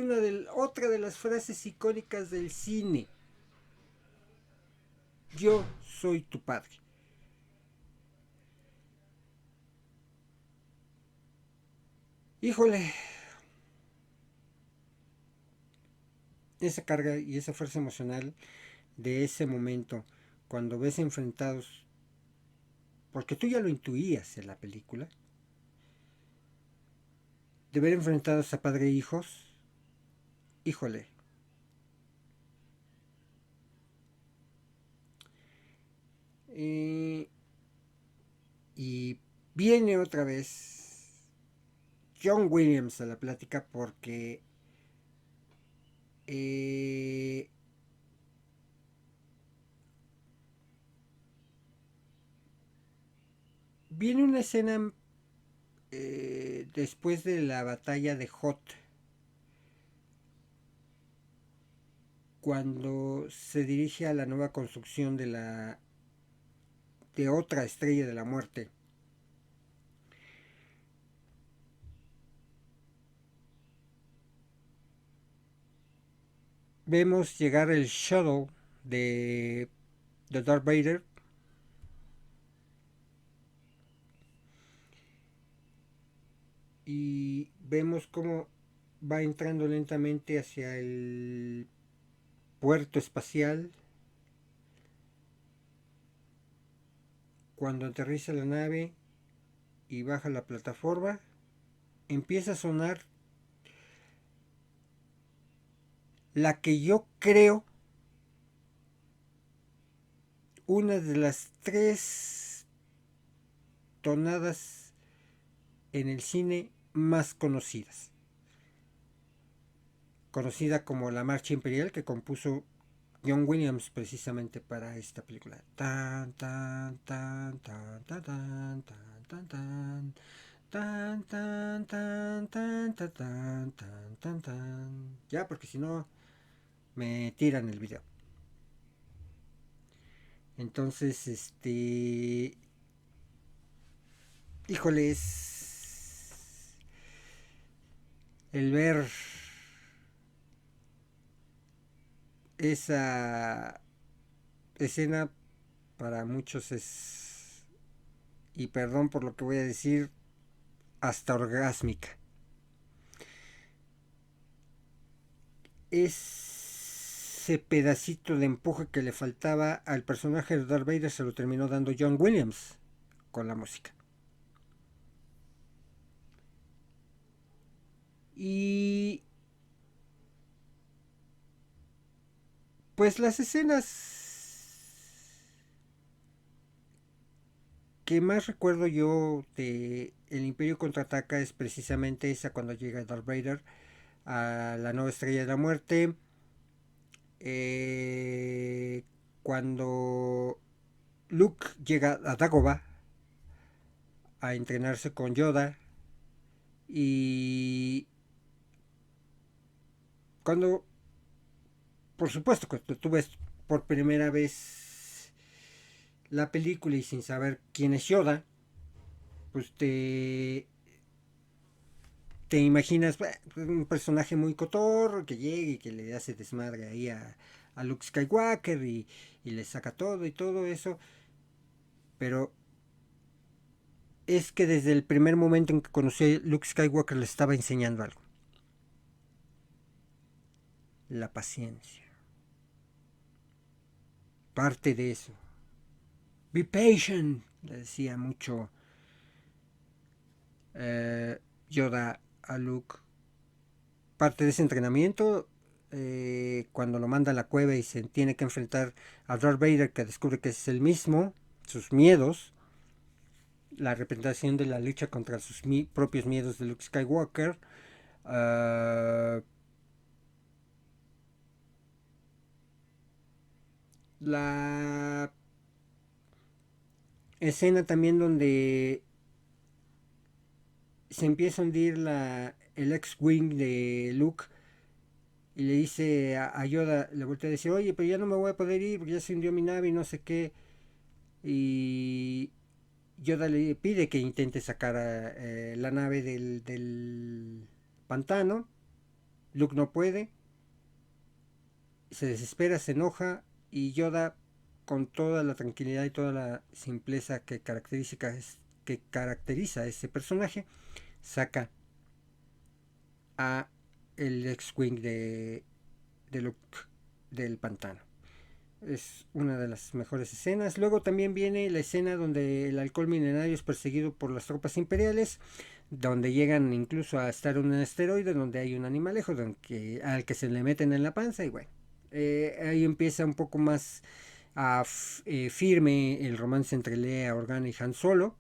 otra de las frases icónicas del cine. Yo soy tu padre. Híjole, esa carga y esa fuerza emocional de ese momento, cuando ves enfrentados, porque tú ya lo intuías en la película, de ver enfrentados a padre e hijos, híjole. Y viene otra vez John Williams a la plática porque viene una escena después de la batalla de Hoth, cuando se dirige a la nueva construcción de otra estrella de la muerte. Vemos llegar el shuttle de Darth Vader y vemos cómo va entrando lentamente hacia el puerto espacial. Cuando aterriza la nave y baja la plataforma, empieza a sonar la que yo creo una de las 3 tonadas en el cine más conocidas, conocida como la Marcha Imperial, que compuso John Williams precisamente para esta película. Tan tan tan tan tan tan tan tan tan tan tan tan tan tan tan tan tan. Ya, porque si no me tiran el video. Entonces, híjoles, el ver esa escena para muchos es, y perdón por lo que voy a decir, hasta orgásmica. Ese pedacito de empuje que le faltaba al personaje de Darth Vader se lo terminó dando John Williams con la música. Y pues las escenas que más recuerdo yo de El Imperio Contraataca es precisamente esa, cuando llega Darth Vader a la nueva estrella de la muerte, cuando Luke llega a Dagobah a entrenarse con Yoda, y cuando, por supuesto, cuando tú ves por primera vez la película y sin saber quién es Yoda, pues te imaginas un personaje muy cotorro que llegue y que le hace desmadre ahí a Luke Skywalker y le saca todo y todo eso, pero es que desde el primer momento en que conocí a Luke Skywalker le estaba enseñando algo. La paciencia. Parte de eso. Be patient, le decía mucho Yoda a Luke. Parte de ese entrenamiento, cuando lo manda a la cueva y se tiene que enfrentar a Darth Vader, que descubre que es el mismo, sus miedos, la representación de la lucha contra sus propios miedos de Luke Skywalker. La escena también donde se empieza a hundir el X-Wing de Luke y le dice a Yoda, le voltea a decir, oye, pero ya no me voy a poder ir porque ya se hundió mi nave y no sé qué. Y Yoda le pide que intente sacar la nave del pantano. Luke no puede, se desespera, se enoja y Yoda, con toda la tranquilidad y toda la simpleza que caracteriza a ese personaje, saca a el X-Wing de Luke del pantano. Es una de las mejores escenas. Luego también viene la escena donde el halcón milenario es perseguido por las tropas imperiales, donde llegan incluso a estar en un asteroide donde hay un animalejo al que se le meten en la panza y bueno, ahí empieza un poco más firme el romance entre Leia Organa y Han Solo.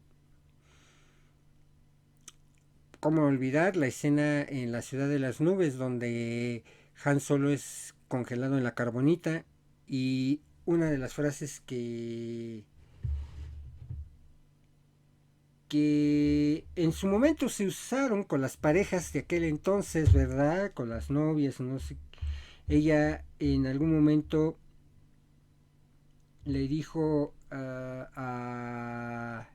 ¿Cómo olvidar la escena en la ciudad de las nubes donde Han Solo es congelado en la carbonita y una de las frases que en su momento se usaron con las parejas de aquel entonces, ¿verdad? Con las novias, no sé. Ella en algún momento le dijo a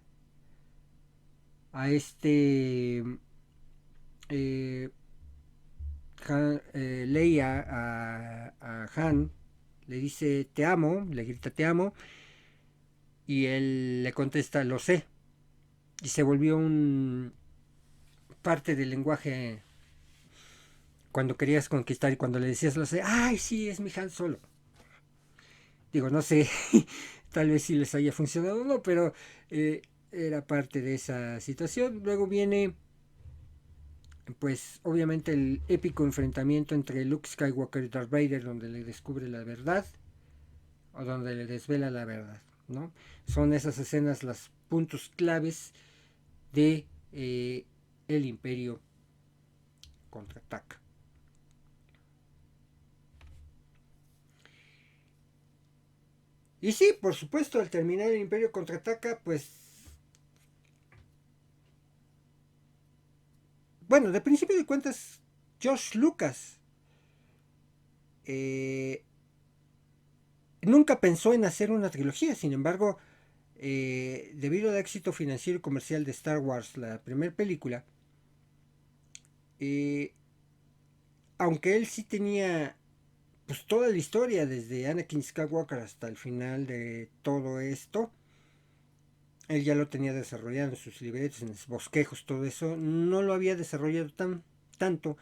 este Leia a Han, le dice te amo, le grita te amo y él le contesta lo sé, y se volvió un parte del lenguaje cuando querías conquistar y cuando le decías lo sé, ay sí, es mi Han Solo. Digo, no sé, tal vez sí les haya funcionado o no, pero era parte de esa situación. Luego viene pues obviamente el épico enfrentamiento entre Luke Skywalker y Darth Vader, donde le descubre la verdad o donde le desvela la verdad, ¿no? Son esas escenas los puntos claves de el Imperio contraataca. Y sí, por supuesto, al terminar el Imperio contraataca, pues bueno, de principio de cuentas, George Lucas nunca pensó en hacer una trilogía. Sin embargo, debido al éxito financiero y comercial de Star Wars, la primera película, aunque él sí tenía pues toda la historia desde Anakin Skywalker hasta el final de todo esto, él ya lo tenía desarrollado en sus libretos, en sus bosquejos, todo eso, no lo había desarrollado tanto.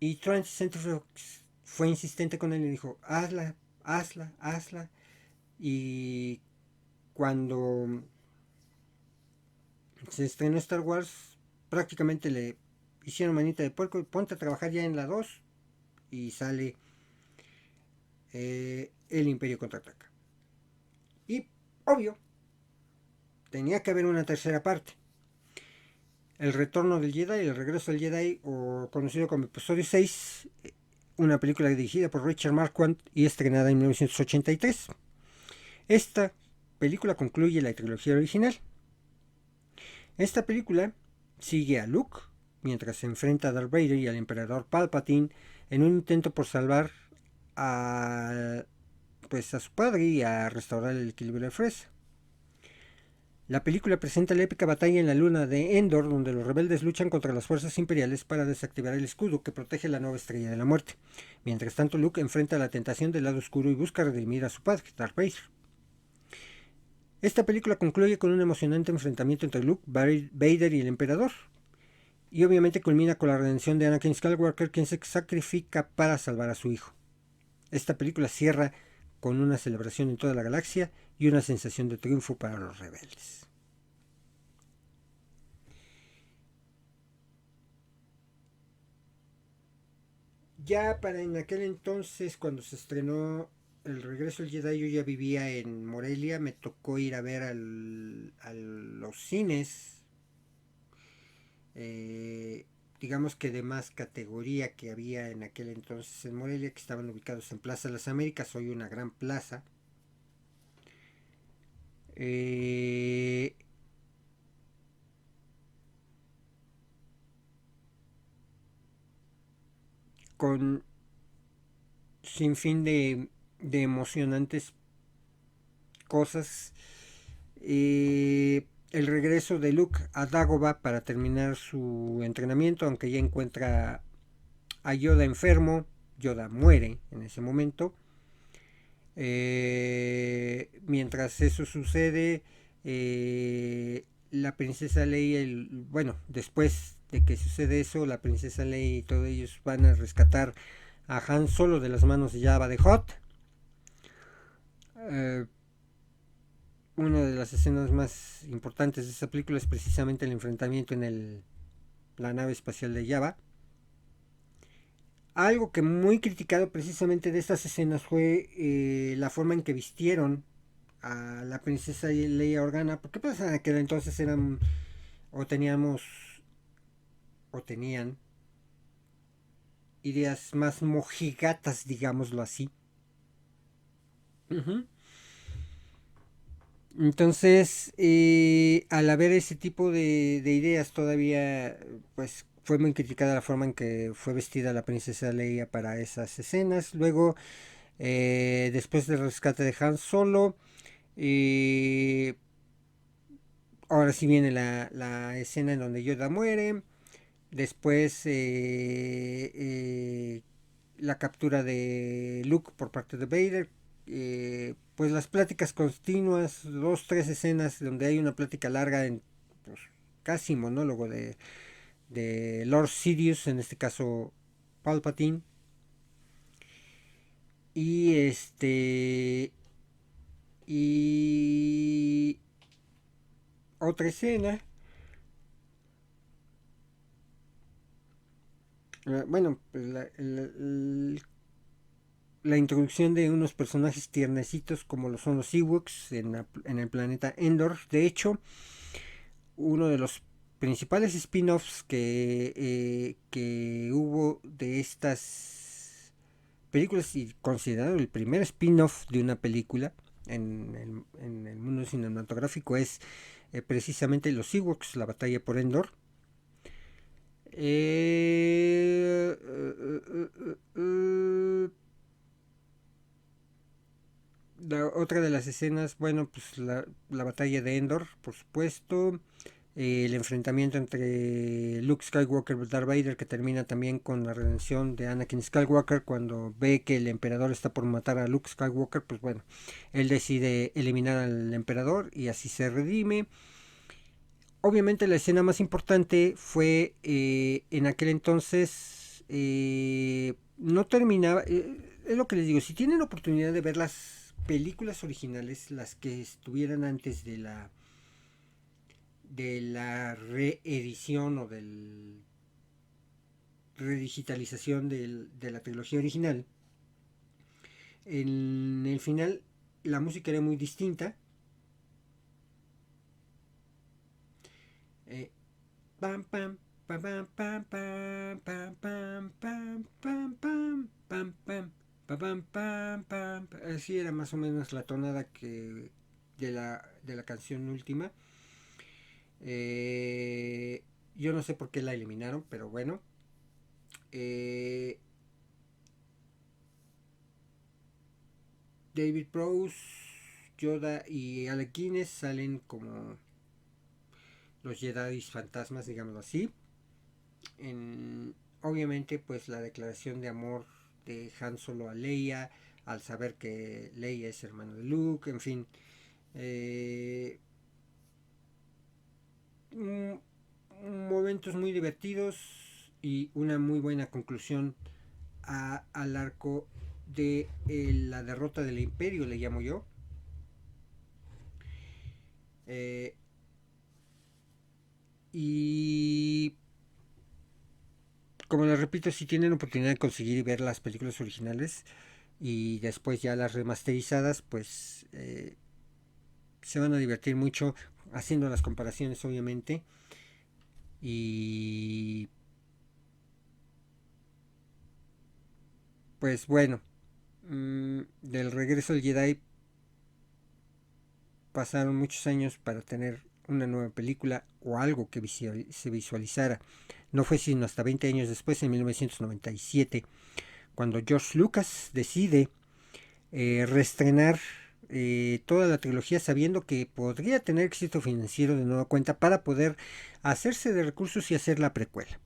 Y 20th Century Fox fue insistente con él y dijo, hazla, hazla, hazla. Y cuando se estrenó Star Wars, prácticamente le hicieron manita de puerco, ponte a trabajar ya en la 2 y sale el Imperio contraataca. Y obvio, tenía que haber una tercera parte. El retorno del Jedi, el regreso del Jedi, o conocido como episodio 6, una película dirigida por Richard Marquand y estrenada en 1983. Esta película concluye la trilogía original. Esta película sigue a Luke mientras se enfrenta a Darth Vader y al emperador Palpatine en un intento por salvar a, a su padre y a restaurar el equilibrio de fuerza. La película presenta la épica batalla en la luna de Endor, donde los rebeldes luchan contra las fuerzas imperiales para desactivar el escudo que protege la nueva estrella de la muerte. Mientras tanto, Luke enfrenta la tentación del lado oscuro y busca redimir a su padre, Darth Vader. Esta película concluye con un emocionante enfrentamiento entre Luke, Vader y el Emperador. Y obviamente culmina con la redención de Anakin Skywalker, quien se sacrifica para salvar a su hijo. Esta película cierra con una celebración en toda la galaxia y una sensación de triunfo para los rebeldes. Ya para en aquel entonces, cuando se estrenó El Regreso del Jedi, yo ya vivía en Morelia, me tocó ir a ver a los cines, eh, digamos que de más categoría que había en aquel entonces en Morelia, que estaban ubicados en Plaza de las Américas, hoy una gran plaza. Eh, con sin fin de emocionantes cosas. El regreso de Luke a Dagobah para terminar su entrenamiento, aunque ya encuentra a Yoda enfermo. Yoda muere en ese momento. Mientras eso sucede, la princesa Leia, bueno, después de que sucede eso, la princesa Leia y todos ellos van a rescatar a Han Solo de las manos de Jabba the Hutt. Una de las escenas más importantes de esta película es precisamente el enfrentamiento en la nave espacial de Jabba. Algo que muy criticado precisamente de estas escenas fue la forma en que vistieron a la princesa Leia Organa, porque pues en aquel entonces eran o teníamos o tenían ideas más mojigatas, digámoslo así. Uh-huh. Entonces, al haber ese tipo de ideas todavía, pues fue muy criticada la forma en que fue vestida la princesa Leia para esas escenas. Luego, después del rescate de Han Solo, eh, ahora sí viene la escena en donde Yoda muere. Después, la captura de Luke por parte de Vader. Pues las pláticas continuas, dos, tres escenas donde hay una plática larga, pues, casi monólogo de Lord Sidious, en este caso Palpatine. Y y otra escena, bueno, pues la introducción de unos personajes tiernecitos como lo son los Ewoks en el planeta Endor. De hecho, uno de los principales spin-offs que hubo de estas películas, y considerado el primer spin-off de una película en el mundo cinematográfico, es precisamente los Ewoks, la batalla por Endor. Eh, uh, uh, uh, uh, otra de las escenas, bueno, pues la batalla de Endor, por supuesto. El enfrentamiento entre Luke Skywalker y Darth Vader, que termina también con la redención de Anakin Skywalker cuando ve que el emperador está por matar a Luke Skywalker. Pues bueno, él decide eliminar al emperador y así se redime. Obviamente la escena más importante fue en aquel entonces, no terminaba, es lo que les digo, si tienen oportunidad de ver las películas originales, las que estuvieran antes de la reedición o de redigitalización de la trilogía original, en el final la música era muy distinta. Pam pam pam pam pam pam pam pam pam pam pam pam pam pam pam pam. Así era más o menos la tonada que de la canción última. Yo no sé por qué la eliminaron, pero bueno. David Prowse, Yoda y Alec Guinness salen como los Jedi fantasmas, digámoslo así. Obviamente, pues la declaración de amor de Han Solo a Leia, al saber que Leia es hermano de Luke, en fin. Momentos muy divertidos y una muy buena conclusión al arco de la derrota del Imperio, le llamo yo. Y como les repito, si tienen oportunidad de conseguir y ver las películas originales y después ya las remasterizadas, pues se van a divertir mucho haciendo las comparaciones, obviamente. Y pues bueno, del regreso del Jedi pasaron muchos años para tener una nueva película o algo que se visualizara. No fue sino hasta 20 años después, en 1997, cuando George Lucas decide reestrenar toda la trilogía, sabiendo que podría tener éxito financiero de nueva cuenta para poder hacerse de recursos y hacer la precuela.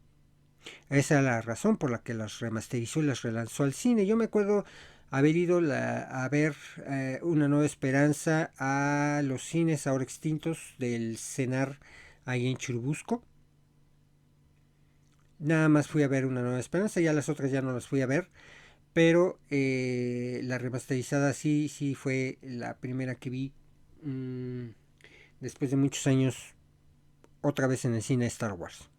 Esa es la razón por la que las remasterizó y las relanzó al cine. Yo me acuerdo haber ido a ver Una Nueva Esperanza a los cines ahora extintos del CENAR ahí en Churubusco. Nada más fui a ver Una Nueva Esperanza, ya las otras ya no las fui a ver, pero la remasterizada sí fue la primera que vi después de muchos años, otra vez en el cine Star Wars.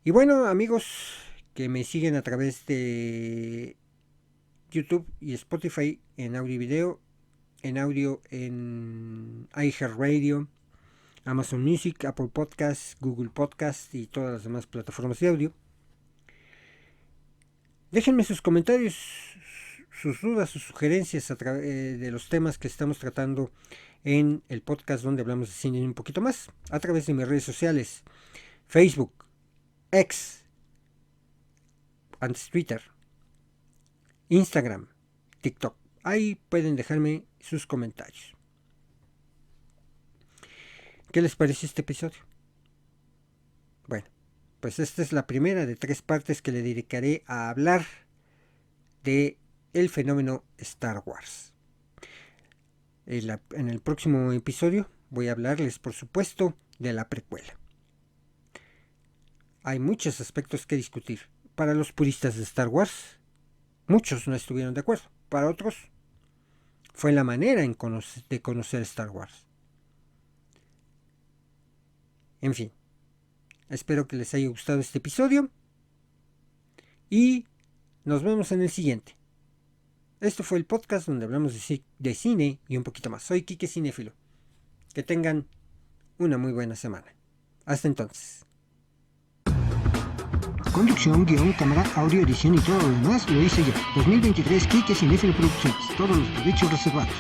Y bueno, amigos que me siguen a través de YouTube y Spotify en audio y video, en audio en iHeartRadio, Amazon Music, Apple Podcasts, Google Podcasts y todas las demás plataformas de audio. Déjenme sus comentarios, sus dudas, sus sugerencias de los temas que estamos tratando en el podcast donde hablamos de cine un poquito más, a través de mis redes sociales, Facebook, X, antes Twitter, Instagram, TikTok. Ahí pueden dejarme sus comentarios. ¿Qué les pareció este episodio? Bueno, pues esta es la primera de 3 partes que le dedicaré a hablar de el fenómeno Star Wars. En el próximo episodio voy a hablarles, por supuesto, de la precuela. Hay muchos aspectos que discutir. Para los puristas de Star Wars, muchos no estuvieron de acuerdo. Para otros, fue la manera de conocer Star Wars. En fin, espero que les haya gustado este episodio y nos vemos en el siguiente. Esto fue el podcast donde hablamos de cine y un poquito más. Soy Quique Cinéfilo. Que tengan una muy buena semana. Hasta entonces. Conducción, guión, cámara, audio, edición y todo lo demás lo hice yo. 2023 Quique Cinéfilo Producciones. Todos los derechos reservados.